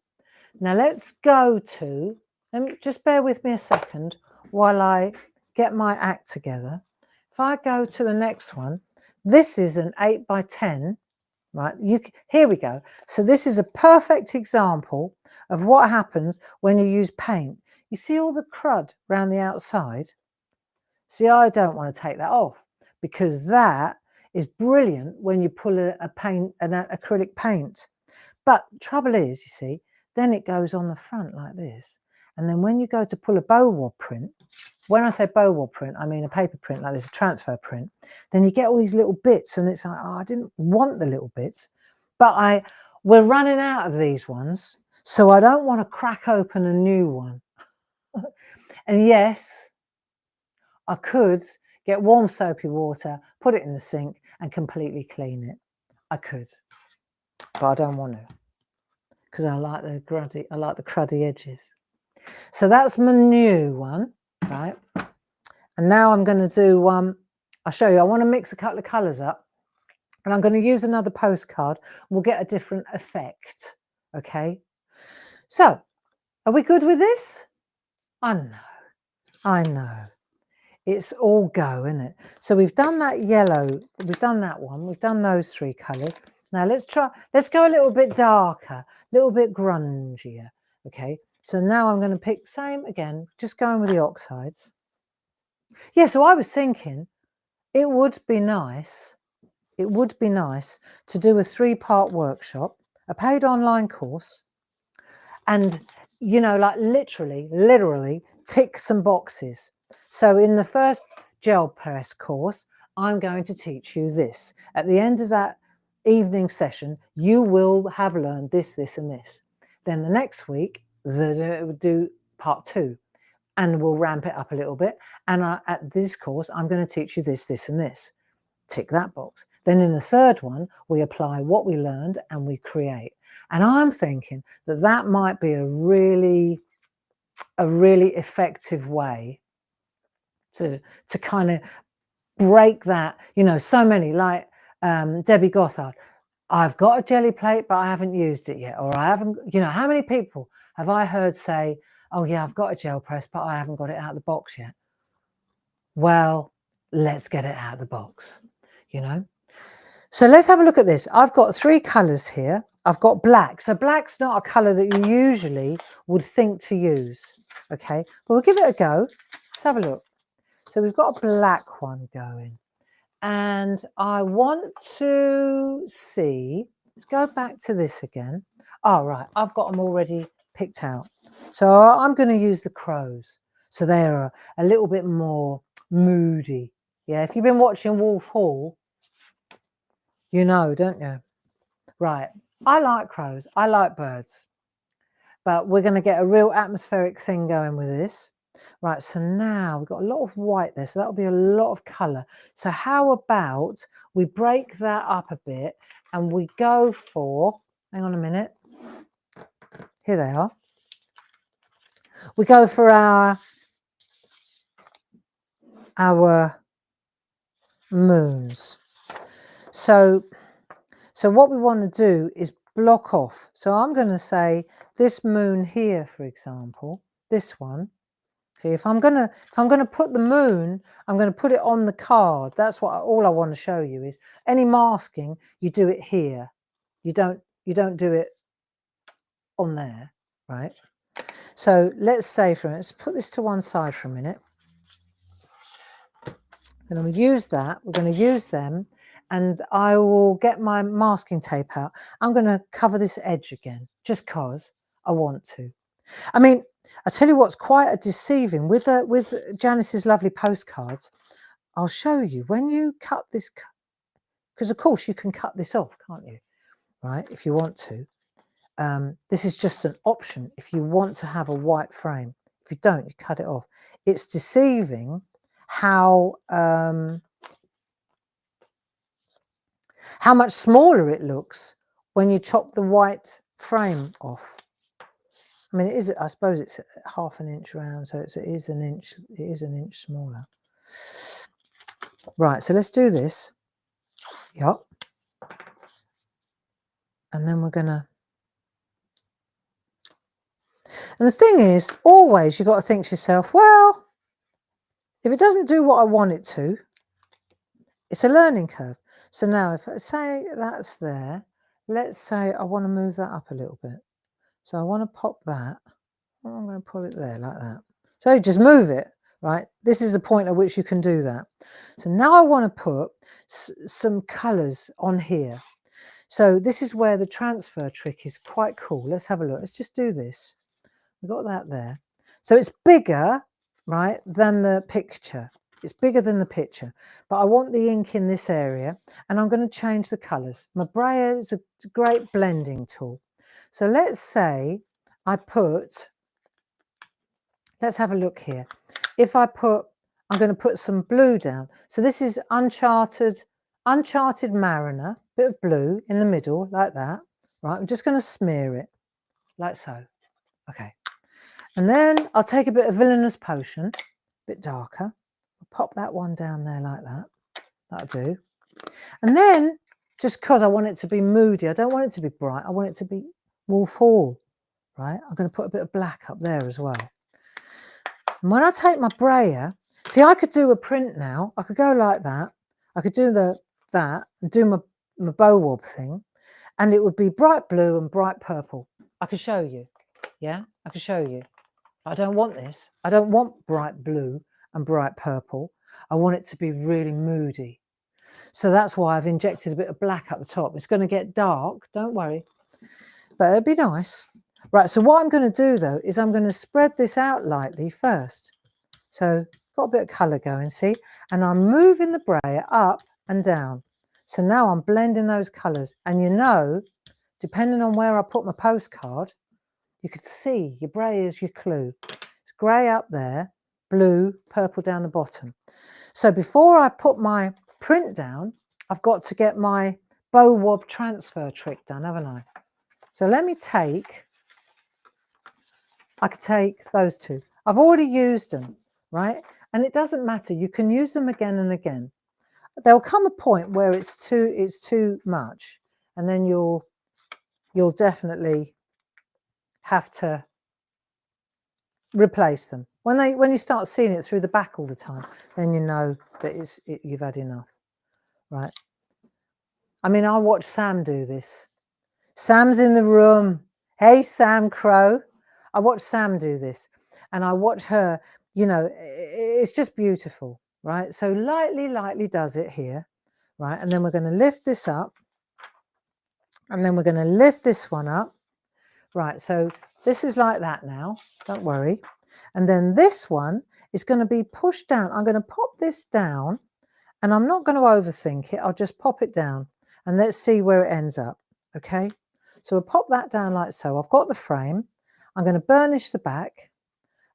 Now let's go to, let me just bear with me a second while I get my act together. If I go to the next one, this is an 8x10, right? Here we go. So this is a perfect example of what happens when you use paint. You see all the crud around the outside? See, I don't want to take that off because that is brilliant when you pull an acrylic paint. But trouble is, you see, then it goes on the front like this. And then when you go to pull a BOW-WOB print, when I say BOW-WOB print, I mean a paper print like this, a transfer print, then you get all these little bits and it's like, oh, I didn't want the little bits, but we're running out of these ones. So I don't want to crack open a new one. And yes, I could get warm soapy water, put it in the sink and completely clean it. I could, but I don't want to because I like the cruddy edges. So that's my new one, right? And now I'm going to do, I'll show you, I want to mix a couple of colours up and I'm going to use another postcard. We'll get a different effect, okay? So, are we good with this? I know. It's all go, isn't it? So we've done that yellow, we've done that one, we've done those three colours. Now let's go a little bit darker, a little bit grungier, okay? So now I'm going to pick, same again, just going with the oxides. Yeah, so I was thinking it would be nice to do a 3-part workshop, a paid online course, and, you know, like literally tick some boxes. So in the first GelPress course, I'm going to teach you this. At the end of that evening session, you will have learned this, this, and this. Then the next week, we'll do part 2. And we'll ramp it up a little bit. And at this course, I'm going to teach you this, this, and this. Tick that box. Then in the third one, we apply what we learned and we create. And I'm thinking that that might be a really effective way to kind of break that, you know, so many, like Debbie Gothard, I've got a jelly plate, but I haven't used it yet. Or I haven't, you know, how many people have I heard say, oh yeah, I've got a gel press, but I haven't got it out of the box yet. Well, let's get it out of the box, you know. So let's have a look at this. I've got 3 colours here. I've got black. So black's not a colour that you usually would think to use, okay? But we'll give it a go. Let's have a look. So we've got a black one going. And I want to see, let's go back to this again. Oh, right, I've got them already picked out. So I'm going to use the crows. So they're a little bit more moody. Yeah, if you've been watching Wolf Hall, you know, don't you? Right, I like crows, I like birds. But we're going to get a real atmospheric thing going with this. Right, so now we've got a lot of white there, so that'll be a lot of colour. So how about we break that up a bit and we go for, hang on a minute, here they are. We go for our moons. So what we want to do is block off. So I'm going to say this moon here, for example, this one. See, if I'm gonna put the moon, I'm gonna put it on the card. That's what all I want to show you is any masking, you do it here. You don't do it on there, right? So let's say for instance, put this to one side for a minute. And then we use that, we're going to use them, and I will get my masking tape out. I'm going to cover this edge again, just cause I want to. I mean, I tell you what's quite a deceiving with Janice's lovely postcards. I'll show you when you cut this, because of course you can cut this off, can't you? Right, if you want to. This is just an option if you want to have a white frame. If you don't, you cut it off. It's deceiving how much smaller it looks when you chop the white frame off. I mean, it is. I suppose it's ½ an inch round, so it is an inch. It is an inch smaller. Right. So let's do this. Yep. And then we're gonna. And the thing is, always you've got to think to yourself, well, if it doesn't do what I want it to, it's a learning curve. So now, if I say that's there, let's say I want to move that up a little bit. So I want to pop that. I'm going to pull it there like that. So just move it, right? This is the point at which you can do that. So now I want to put some colours on here. So this is where the transfer trick is quite cool. Let's have a look. Let's just do this. We've got that there. So it's bigger, right, than the picture. It's bigger than the picture. But I want the ink in this area, and I'm going to change the colours. My brayer is a great blending tool. So let's say I put... Let's have a look here. If I put, I'm going to put some blue down. So this is Uncharted Mariner, bit of blue in the middle, like that. Right, I'm just going to smear it, like so. Okay. And then I'll take a bit of Villainous Potion, a bit darker. I'll pop that one down there like that. That'll do. And then, just because I want it to be moody, I don't want it to be bright, I want it to be Wolf Hall, right? I'm going to put a bit of black up there as well. And when I take my brayer, see, I could do a print now. I could go like that. I could do that and do my BOW-WOB thing, and it would be bright blue and bright purple. I could show you. Yeah, I could show you. I don't want this. I don't want bright blue and bright purple. I want it to be really moody. So that's why I've injected a bit of black at the top. It's going to get dark, don't worry, but it'll be nice. Right, so what I'm going to do though is I'm going to spread this out lightly first. So got a bit of colour going, see? And I'm moving the brayer up and down. So now I'm blending those colours. And you know, depending on where I put my postcard, you could see your brayer is your clue. It's grey up there, blue, purple down the bottom. So before I put my print down, I've got to get my BOW-WOB transfer trick done, haven't I? So let me take... I could take those two. I've already used them, right? And it doesn't matter. You can use them again and again. there'll come a point where it's too much, and then you'll definitely have to replace them. When you start seeing it through the back all the time, then you know that you've had enough, right? I mean, I watch Sam do this. Sam's in the room. Hey, Sam Crow. I watch Sam do this, and I watch her, you know, it's just beautiful, right? So lightly does it here, right? And then we're going to lift this up, and then we're going to lift this one up, right? So this is like that now, don't worry. And then this one is going to be pushed down. I'm going to pop this down, and I'm not going to overthink it. I'll just pop it down, and let's see where it ends up, okay? So we'll pop that down like so. I've got the frame. I'm going to burnish the back,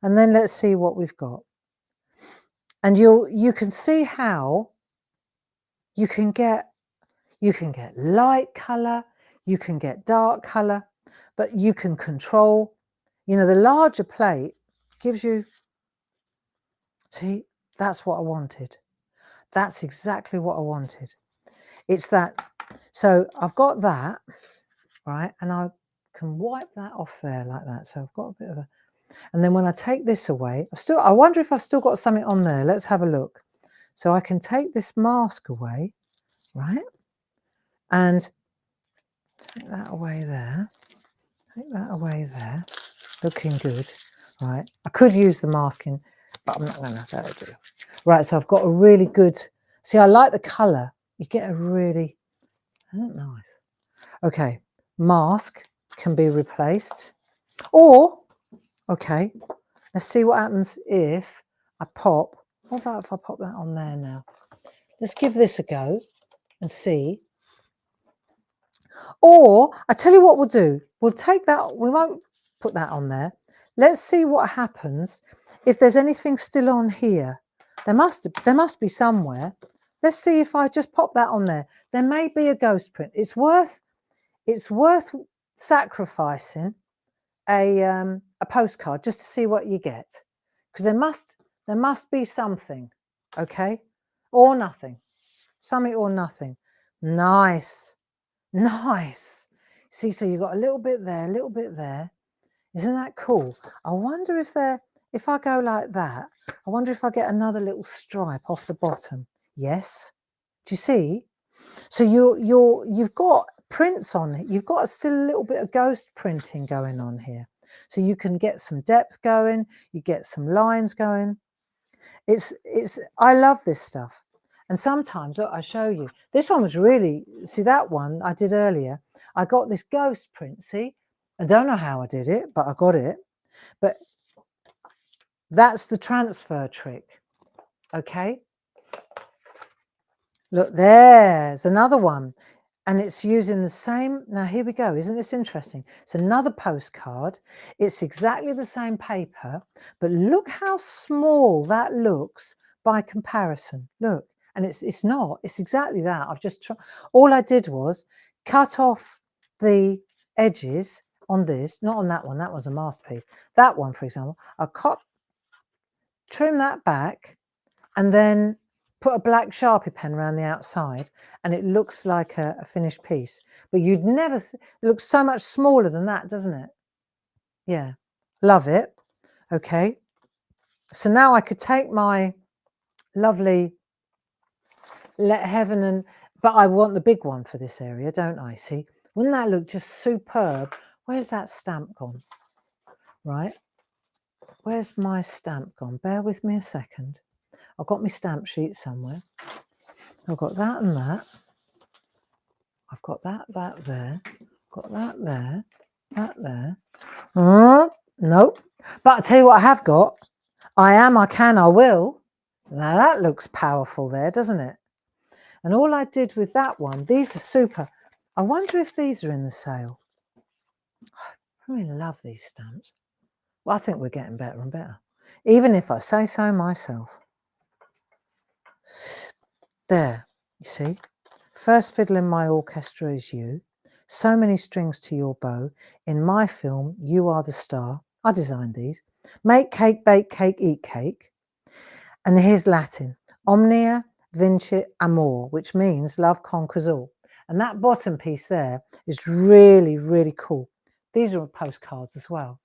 and then let's see what we've got. And you can see how you can get light color, you can get dark color, but you can control, you know, the larger plate gives you, see, that's what I wanted. That's exactly what I wanted. It's that, so I've got that, right? And I can wipe that off there like that. So I've got a bit of a, and then when I take this away, I wonder if I've still got something on there. Let's have a look. So I can take this mask away, right? And take that away there. Take that away there. Looking good, right? I could use the masking, but I'm not going to. That'll do. Right, so I've got a really good, see, I like the colour. You get a really, nice. Okay, mask can be replaced. Or, okay, let's see what happens if I pop, what about if I pop that on there now? Let's give this a go and see. Or, I tell you what we'll do. We'll take that, we won't put that on there. Let's see what happens if there's anything still on here. There must be somewhere. Let's see if I just pop that on there. There may be a ghost print. It's worth sacrificing a postcard just to see what you get, because there must be something, okay, or nothing, something or nothing. Nice. See, so you've got a little bit there, a little bit there. Isn't that cool? I wonder if I go like that, I wonder if I get another little stripe off the bottom. Yes. Do you see? So you've got prints on it. You've got still a little bit of ghost printing going on here. So you can get some depth going, you get some lines going. I love this stuff. And sometimes, look, I show you. This one was really, see that one I did earlier? I got this ghost print, see? I don't know how I did it, but I got it. But that's the transfer trick, okay? Look, there's another one. And it's using the same, now here we go, isn't this interesting? It's another postcard. It's exactly the same paper, but look how small that looks by comparison. Look, and it's not, it's exactly that. I've just tried, all I did was cut off the edges on this, not on that one, that was a masterpiece. That one, for example, I trim that back and then put a black Sharpie pen around the outside, and it looks like a finished piece. But you'd never, it looks so much smaller than that, doesn't it? Yeah, love it. Okay, so now I could take my lovely Let Heaven and, but I want the big one for this area, don't I? See, wouldn't that look just superb? Where's that stamp gone? Right, where's my stamp gone? Bear with me a second. I've got my stamp sheet somewhere. I've got that and that. I've got that there. Got that there. That there. Nope. But I'll tell you what I have got. I am, I can, I will. Now that looks powerful there, doesn't it? And all I did with that one, these are super. I wonder if these are in the sale. I really love these stamps. Well, I think we're getting better and better. Even if I say so myself. There, you see. First fiddle in my orchestra is you. So many strings to your bow. In my film, you are the star. I designed these. Make cake, bake cake, eat cake. And here's Latin. Omnia Vinci Amor, which means love conquers all. And that bottom piece there is really, really cool. These are postcards as well.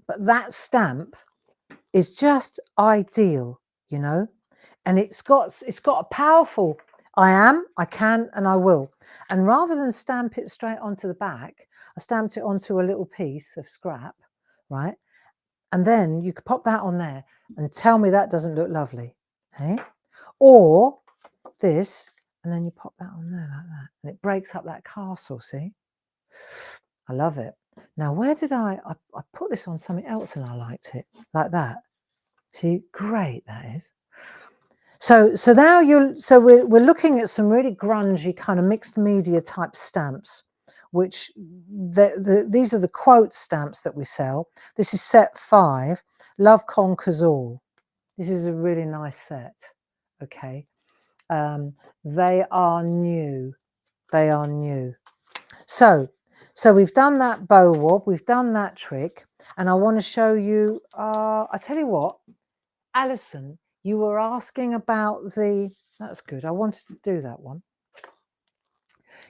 But that stamp is just ideal, you know, and it's got a powerful I am, I can, and I will. And rather than stamp it straight onto the back, I stamped it onto a little piece of scrap, right? And then you could pop that on there and tell me that doesn't look lovely, hey? Or this, and then you pop that on there like that, and it breaks up that castle, see? I love it. Now, where did I put this on something else and I liked it, like that. See, great that is. So now we're looking at some really grungy kind of mixed media type stamps, which these are the quote stamps that we sell. This is set 5, Love Conquers All. This is a really nice set, okay. They are new. They are new. So we've done that BOW-WOB, we've done that trick, and I want to show you, I tell you what, Alison, you were asking about that's good, I wanted to do that one.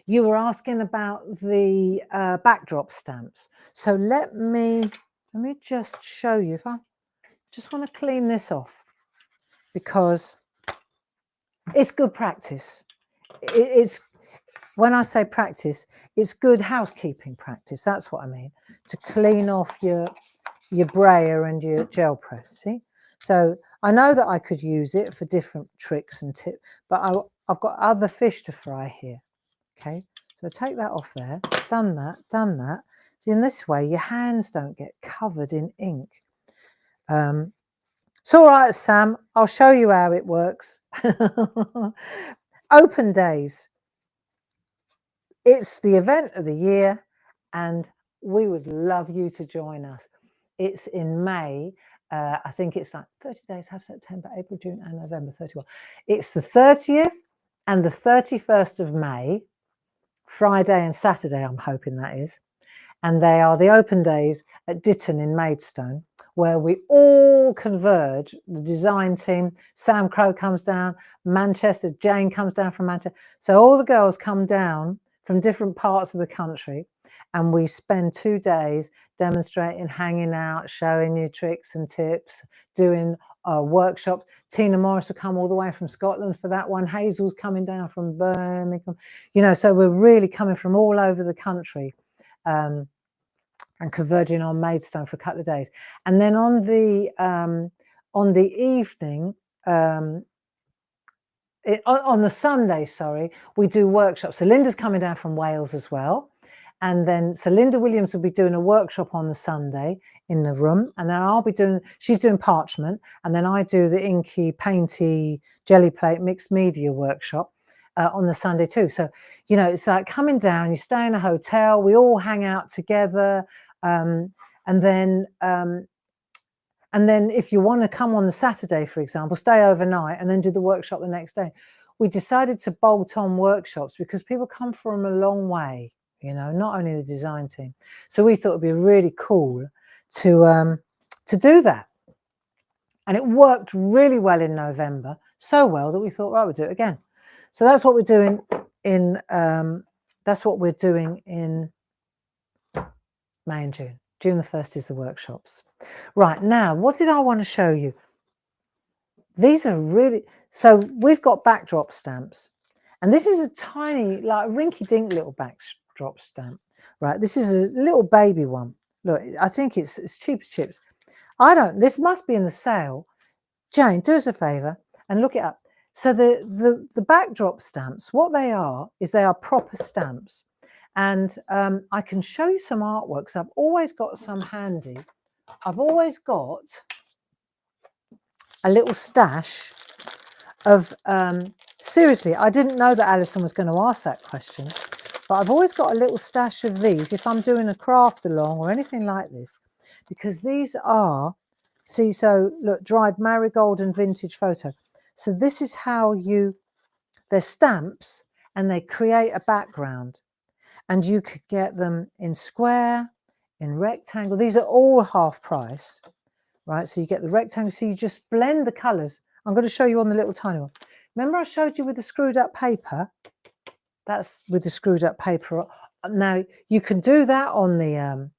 You were asking about the backdrop stamps. So let me just show you, if I just want to clean this off, because it's good practice. It's when I say practice, it's good housekeeping practice. That's what I mean, to clean off your brayer and your GelPress. See, so I know that I could use it for different tricks and tips, but I've got other fish to fry here. Okay, so take that off there. Done that. Done that. See, in this way, your hands don't get covered in ink. It's all right, Sam. I'll show you how it works. Open days. It's the event of the year, and we would love you to join us. It's in May. I think it's like 30 days, have September, April, June, and November, 31. It's the 30th and the 31st of May, Friday and Saturday, I'm hoping that is. And they are the open days at Ditton in Maidstone, where we all converge. The design team, Sam Crow comes down, Manchester, Jane comes down from Manchester. So all the girls come down from different parts of the country, and we spend 2 days demonstrating, hanging out, showing you tricks and tips, doing workshops. Tina Morris will come all the way from Scotland for that one. Hazel's coming down from Birmingham. You know, so we're really coming from all over the country. And converging on Maidstone for a couple of days, and then on the evening, on the Sunday, sorry, we do workshops. So Linda's coming down from Wales as well, and then so Linda Williams will be doing a workshop on the Sunday in the room, and then she's doing parchment, and then I do the inky, painty, GelPlate mixed media workshop on the Sunday too. So, you know, it's like coming down, you stay in a hotel, we all hang out together, and then if you want to come on the Saturday, for example, stay overnight and then do the workshop the next day. We decided to bolt on workshops because people come from a long way, you know, not only the design team. So we thought it'd be really cool to do that. And it worked really well in November, so well that we thought, right, we'll do it again. So that's what we're doing in May and June. June the 1st is the workshops. Right, now, what did I want to show you? These are really, so we've got backdrop stamps. And this is a tiny, like rinky-dink little backdrop stamp. Right, this is a little baby one. Look, I think it's cheap as chips. This must be in the sale. Jane, do us a favour and look it up. So the backdrop stamps, what they are is they are proper stamps. And I can show you some artworks. I've always got some handy. I've always got a little stash of, seriously, I didn't know that Alison was going to ask that question, but I've always got a little stash of these if I'm doing a craft along or anything like this, because these are, see, so look, dried marigold and vintage photo. So this is how they're stamps and they create a background. And you could get them in square, in rectangle. These are all half price, right? So you get the rectangle. So you just blend the colours. I'm going to show you on the little tiny one. Remember I showed you with the screwed up paper? That's with the screwed up paper. Now, you can do that on the,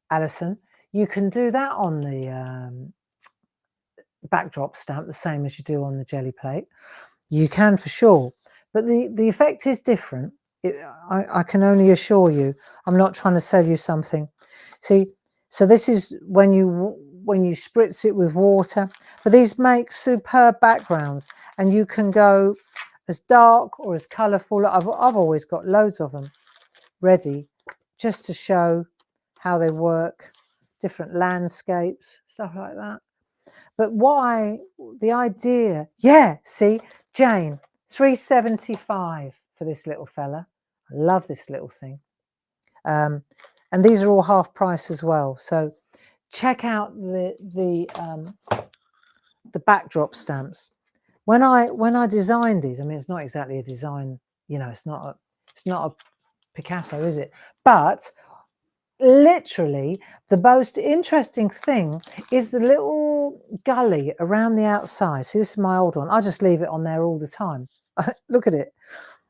Alison, you can do that on the backdrop stamp, the same as you do on the GelPlate. You can for sure, but the effect is different. I can only assure you, I'm not trying to sell you something. See, so this is when you spritz it with water, but these make superb backgrounds, and you can go as dark or as colourful. I've always got loads of them ready just to show how they work, different landscapes, stuff like that. But why the idea? Yeah, see, Jane, $3.75 for this little fella. I love this little thing. And these are all half price as well. So check out the backdrop stamps. When I designed these, I mean, it's not exactly a design, you know, it's not a Picasso, is it? But literally, the most interesting thing is the little gully around the outside. See, this is my old one. I just leave it on there all the time. Look at it.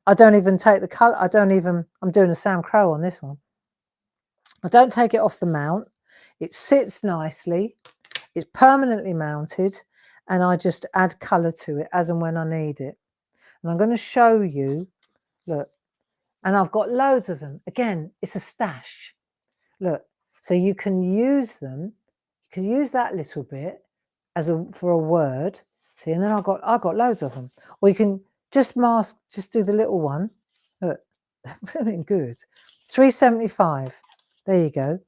I don't even take the colour. I'm doing a Sam Crow on this one. I don't take it off the mount. It sits nicely. It's permanently mounted, and I just add colour to it as and when I need it. And I'm going to show you, look, and I've got loads of them. Again, it's a stash. Look, so you can use them. You can use that little bit for a word. See, and then I've got loads of them. Or you can just do the little one. Look, they're brilliant good. $3.75. There you go.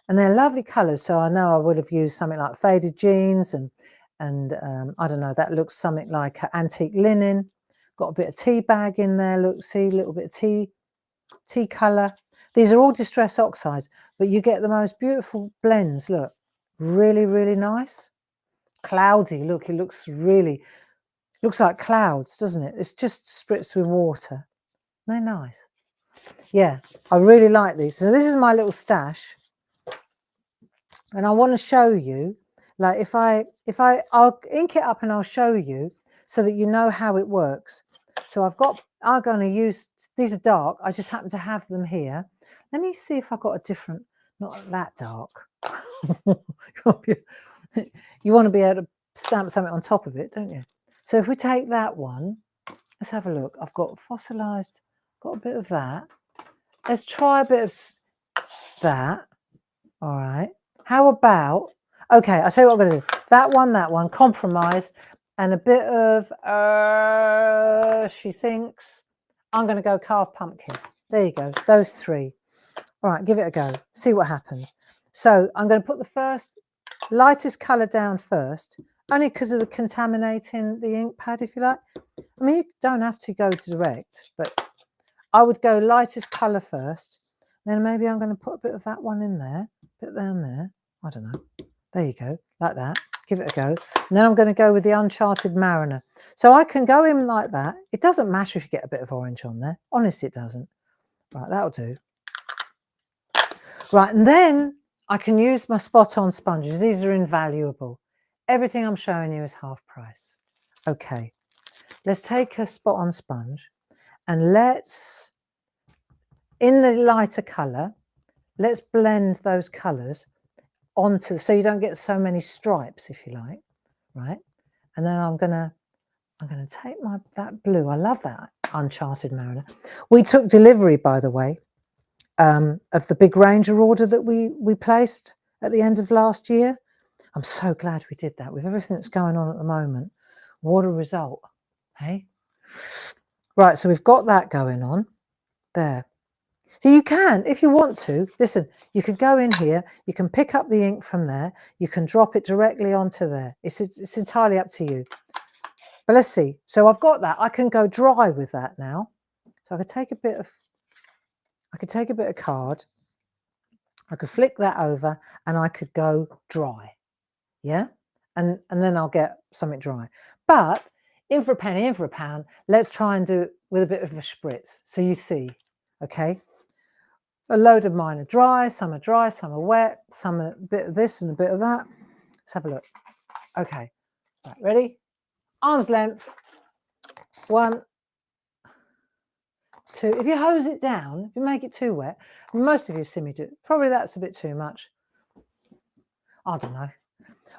And they're lovely colours. So I know I would have used something like faded jeans and I don't know, that looks something like antique linen. Got a bit of tea bag in there. Look, see, a little bit of tea colour. These are all distress oxides, but you get the most beautiful blends. Look, really, really nice. Cloudy. Look, it looks like clouds, doesn't it? It's just spritzed with water. They're nice. Yeah, I really like these. So this is my little stash, and I want to show you, like, I'll ink it up and I'll show you so that you know how it works. So I'm going to use, these are dark. I just happen to have them here. Let me see if I've got a different, not that dark. You want to be able to stamp something on top of it, don't you? So if we take that one, let's have a look. I've got fossilized, got a bit of that. Let's try a bit of that. All right. How about, okay, I'll tell you what I'm going to do. That one, compromise, and a bit of, she thinks, I'm going to go carved pumpkin. There you go, those three. All right, give it a go, see what happens. So I'm going to put the first lightest colour down first, only because of the contaminating the ink pad, if you like. I mean, you don't have to go direct, but I would go lightest colour first. Then maybe I'm going to put a bit of that one in there, a bit down there. I don't know. There you go, like that. Give it a go. And then I'm going to go with the Uncharted Mariner. So I can go in like that. It doesn't matter if you get a bit of orange on there. Honestly, it doesn't. Right, that'll do. Right, and then I can use my spot-on sponges. These are invaluable. Everything I'm showing you is half price. Okay, let's take a spot-on sponge and let's, in the lighter colour, let's blend those colours onto, so you don't get so many stripes, if you like, right? And then I'm gonna take that blue. I love that Uncharted Mariner. We took delivery, by the way, of the big Ranger order that we placed at the end of last year. I'm so glad we did that with everything that's going on at the moment. What a result, hey? Right, so we've got that going on there. So you can, if you want to, listen, you can go in here, you can pick up the ink from there, you can drop it directly onto there. It's entirely up to you. But let's see. So I've got that. I can go dry with that now. So I could take a bit of card, I could flick that over, and I could go dry. Yeah? And then I'll get something dry. But in for a penny, in for a pound, let's try and do it with a bit of a spritz. So you see, okay? A load of mine are dry, some are wet, some a bit of this and a bit of that. Let's have a look. Okay, right, ready? arm's length, 1, 2. If you hose it down, if you make it too wet, most of you see me do it. Probably that's a bit too much. I don't know.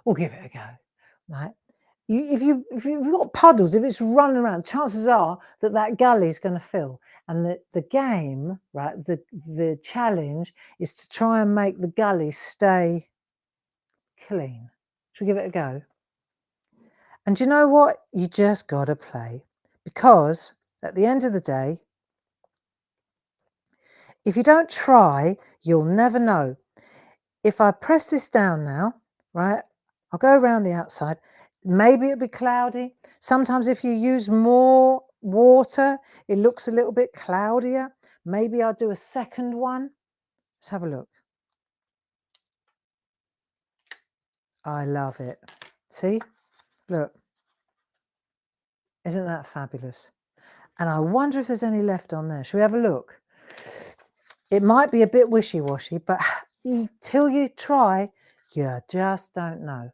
We'll give it a go, right? If you've got puddles, if it's running around, chances are that gully is going to fill. And the game, right, the challenge is to try and make the gully stay clean. Should we give it a go? And you know what? You just got to play. Because at the end of the day, if you don't try, you'll never know. If I press this down now, right, I'll go around the outside. Maybe it'll be cloudy. Sometimes if you use more water, it looks a little bit cloudier. Maybe I'll do a second one. Let's have a look. I love it. See? Look. Isn't that fabulous? And I wonder if there's any left on there. Shall we have a look? It might be a bit wishy-washy, but till you try, you just don't know.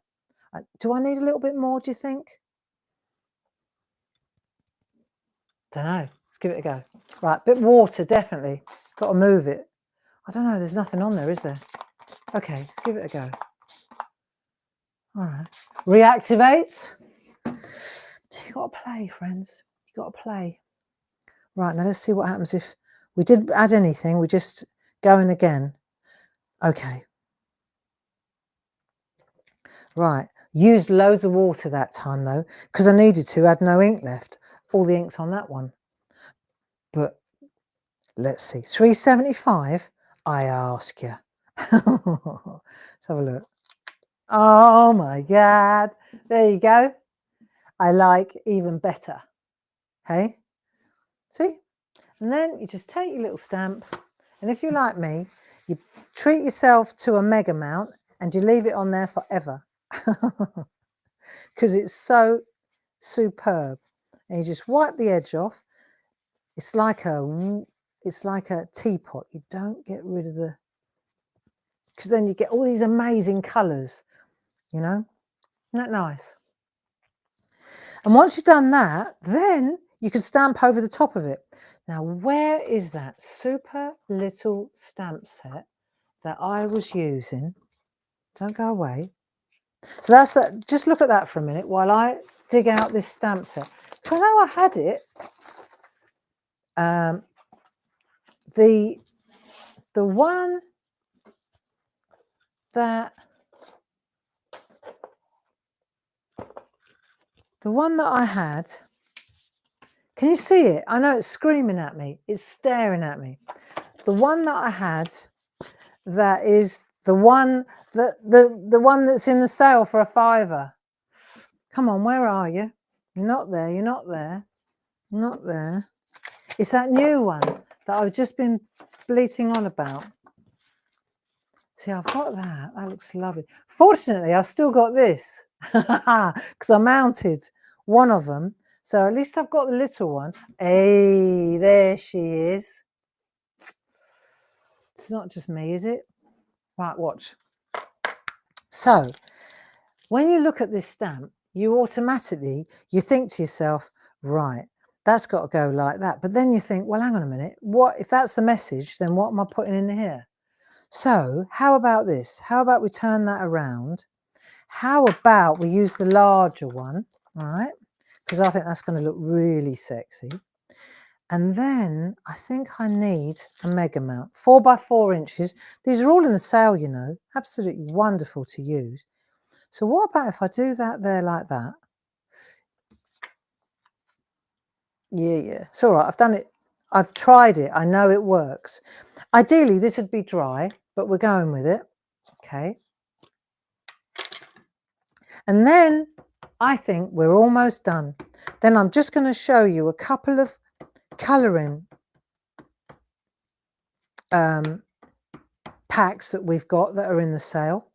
Do I need a little bit more, do you think? Don't know. Let's give it a go. Right, bit water, definitely. Got to move it. I don't know. There's nothing on there, is there? Okay, let's give it a go. All right. Reactivates. You got to play, friends. You got to play. Right, now let's see what happens if we didn't add anything. We just go in again. Okay. Right. Used loads of water that time, though, because I needed to. Had no ink left. All the ink's on that one. But let's see. 375, I ask you. Let's have a look. Oh my God. There you go. I like even better. Hey? See? And then you just take your little stamp. And if you're like me, you treat yourself to a mega mount and you leave it on there forever. Because it's so superb. And you just wipe the edge off. It's like a teapot. You don't get rid of the, because then you get all these amazing colours, you know? Isn't that nice? And once you've done that, then you can stamp over the top of it. Now, where is that super little stamp set that I was using? Don't go away. So that's that. Just look at that for a minute while I dig out this stamp set. So I know I had it. The one that I had, can you see it? I know it's screaming at me. It's staring at me. The one that I had, that is the one the one that's in the sale for £5. Come on, where are you? You're not there. You're not there. Not there. It's that new one that I've just been bleating on about. See, I've got that. That looks lovely. Fortunately, I've still got this because I mounted one of them. So at least I've got the little one. Hey, there she is. It's not just me, is it? Right, watch. So when you look at this stamp, you automatically, you think to yourself, right, that's got to go like that. But then you think, well, hang on a minute. What if that's the message, then what am I putting in here? So how about this? How about we turn that around? How about we use the larger one, right? Because I think that's going to look really sexy. And then I think I need a mega mount, 4 by 4 inches. These are all in the sale, you know, absolutely wonderful to use. So what about if I do that there like that? Yeah, it's all right. I've done it. I've tried it. I know it works. Ideally, this would be dry, but we're going with it. Okay. And then I think we're almost done. Then I'm just going to show you a couple of colouring packs that we've got that are in the sale.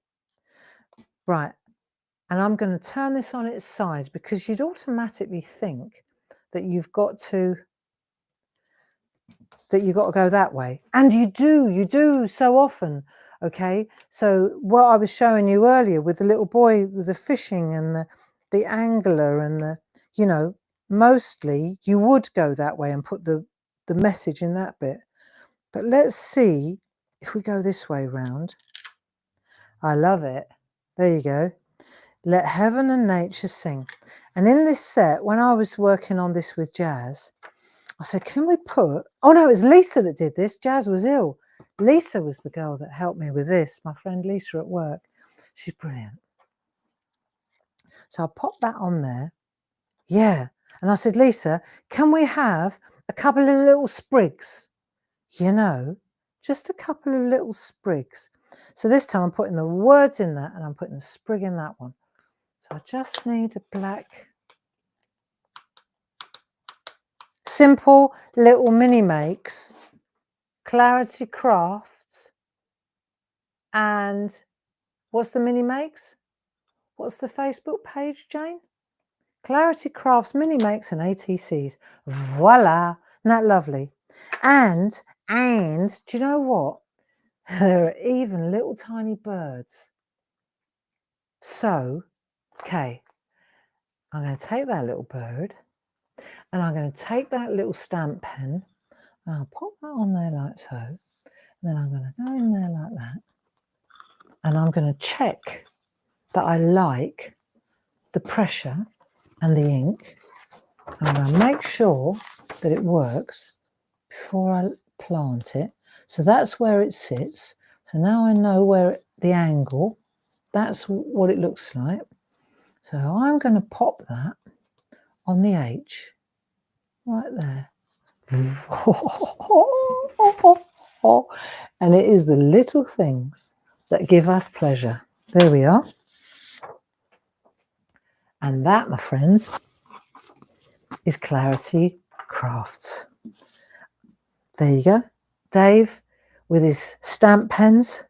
Right. And I'm going to turn this on its side because you'd automatically think that you've got to go that way. And you do so often. Okay. So what I was showing you earlier with the little boy with the fishing and the angler and the, you know, mostly you would go that way and put the message in that bit. But let's see if we go this way round. I love it. There you go. Let heaven and nature sing. And in this set, when I was working on this with Jazz, I said, can we put, oh no, it was Lisa that did this. Jazz was ill. Lisa was the girl that helped me with this, my friend Lisa at work. She's brilliant. So I popped that on there. Yeah. And I said, Lisa, can we have a couple of little sprigs? You know, just a couple of little sprigs. So this time I'm putting the words in that and I'm putting the sprig in that one. So I just need a black, simple little mini makes, Clarity Crafts, and what's the mini makes? What's the Facebook page, Jane? Clarity Crafts mini makes and ATCs. Voila! Isn't that lovely? And do you know what? There are even little tiny birds. So, okay, I'm going to take that little bird and I'm going to take that little stamp pen and I'll pop that on there like so. And then I'm going to go in there like that. And I'm going to check that I like the pressure and the ink. I'm going to make sure that it works before I plant it. So that's where it sits. So now I know where the angle, that's what it looks like. So I'm going to pop that on the H right there. And it is the little things that give us pleasure. There we are. And that, my friends, is Clarity Crafts. There you go. Dave with his stamp pens.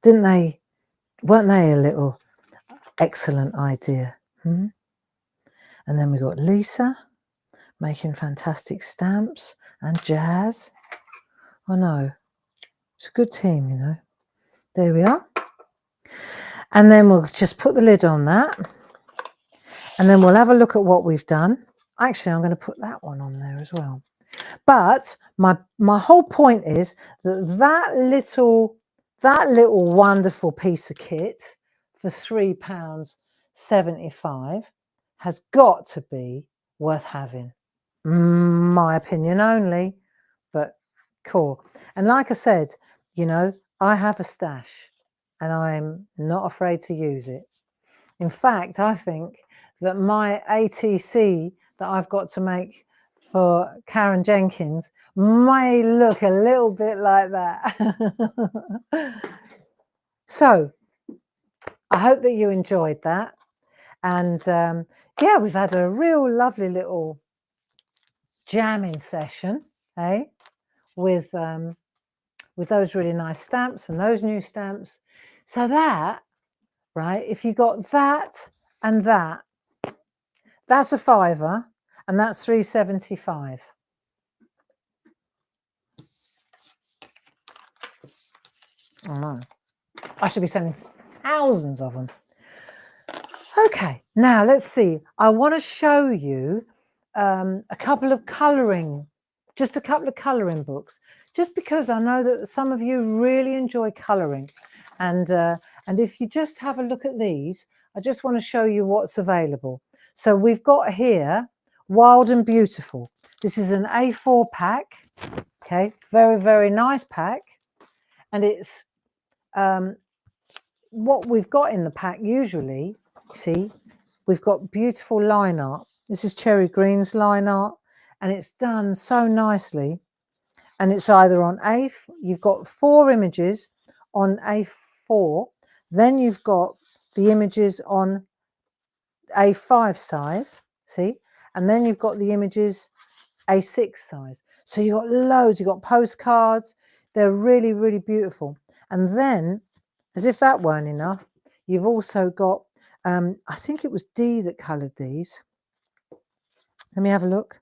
Weren't they a little excellent idea? And then we got Lisa making fantastic stamps and Jazz. I know. It's a good team, you know. There we are. And then we'll just put the lid on that. And then we'll have a look at what we've done. Actually, I'm going to put that one on there as well. But my whole point is that little wonderful piece of kit for £3.75 has got to be worth having. My opinion only, but cool. And like I said, you know, I have a stash and I'm not afraid to use it. In fact, I think that my ATC that I've got to make for Karen Jenkins may look a little bit like that. So I hope that you enjoyed that. And yeah, we've had a real lovely little jamming session, eh? With those really nice stamps and those new stamps. So that, right, if you got that and that, that's a £5 and that's £3.75. Oh no, I should be selling thousands of them. Okay, now let's see. I want to show you a couple of colouring books, just because I know that some of you really enjoy colouring. And if you just have a look at these, I just want to show you what's available. So we've got here Wild and Beautiful. This is an A4 pack, okay, very, very nice pack. And it's what we've got in the pack usually, see, we've got beautiful line art. This is Cherry Green's line art, and it's done so nicely. And it's either on you've got 4 images on A4, then you've got the images on A5 size, see, and then you've got the images A6 size. So you've got loads, you've got postcards, they're really, really beautiful. And then, as if that weren't enough, you've also got, I think it was Dee that coloured these. Let me have a look.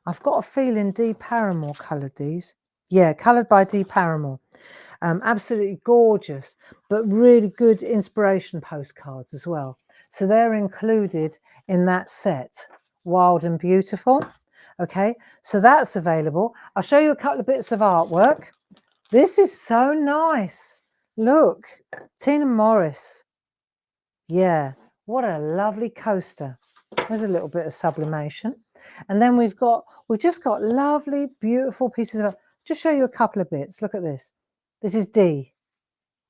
I've got a feeling Dee Paramore coloured these. Yeah, coloured by Dee Paramore. Absolutely gorgeous, but really good inspiration postcards as well. So they're included in that set. Wild and Beautiful. Okay, so that's available. I'll show you a couple of bits of artwork. This is so nice. Look, Tina Morris. Yeah, what a lovely coaster. There's a little bit of sublimation. And then we've just got lovely, beautiful pieces of, just show you a couple of bits. Look at this. This is D.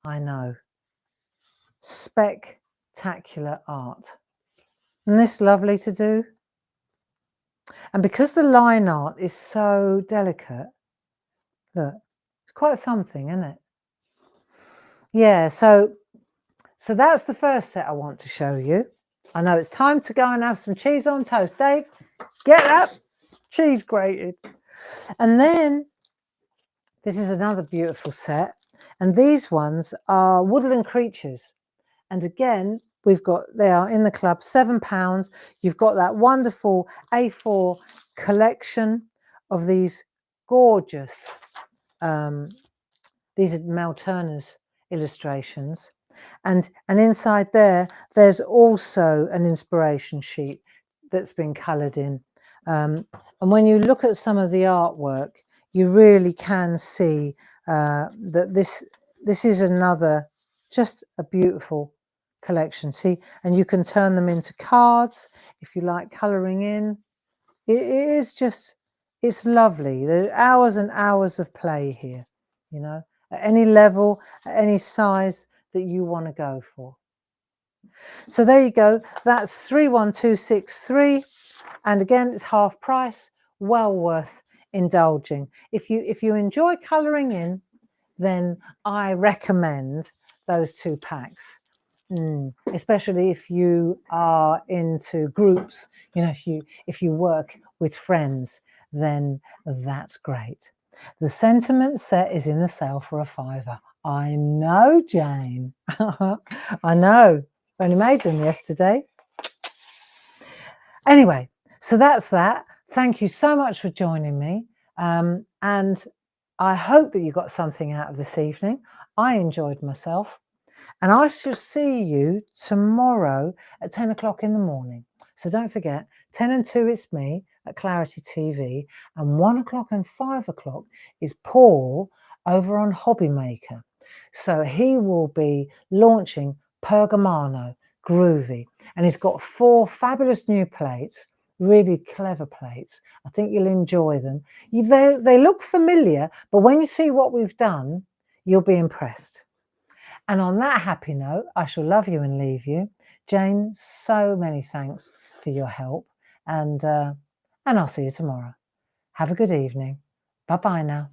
I know. Spectacular art. Isn't this lovely to do? And because the line art is so delicate, look, it's quite something, isn't it? Yeah, so that's the first set I want to show you. I know it's time to go and have some cheese on toast. Dave, get that cheese grated. And then this is another beautiful set. And these ones are woodland creatures. And again, they are in the club, £7. You've got that wonderful A4 collection of these gorgeous, these are Mel Turner's illustrations. And inside there's also an inspiration sheet that's been coloured in. And when you look at some of the artwork, you really can see that this is another, just a beautiful collection. See, and you can turn them into cards if you like colouring in. It is just, it's lovely. There are hours and hours of play here, you know, at any level, at any size that you want to go for. So there you go. That's 31263, and again, it's half price. Well worth indulging. If you enjoy colouring in, then I recommend those 2 packs. Especially if you are into groups, you know, if you work with friends, then that's great. The sentiment set is in the sale for £5. I know, Jane. I know. Only made them yesterday. Anyway, so that's that. Thank you so much for joining me. And I hope that you got something out of this evening. I enjoyed myself. And I shall see you tomorrow at 10 o'clock in the morning. So don't forget, 10 and 2 is me at Clarity TV, and 1 o'clock and 5 o'clock is Paul over on Hobby Maker. So he will be launching Pergamano Groovy, and he's got 4 fabulous new plates, really clever plates. I think you'll enjoy them. They look familiar, but when you see what we've done, you'll be impressed. And on that happy note, I shall love you and leave you. Jane, so many thanks for your help. And I'll see you tomorrow. Have a good evening. Bye-bye now.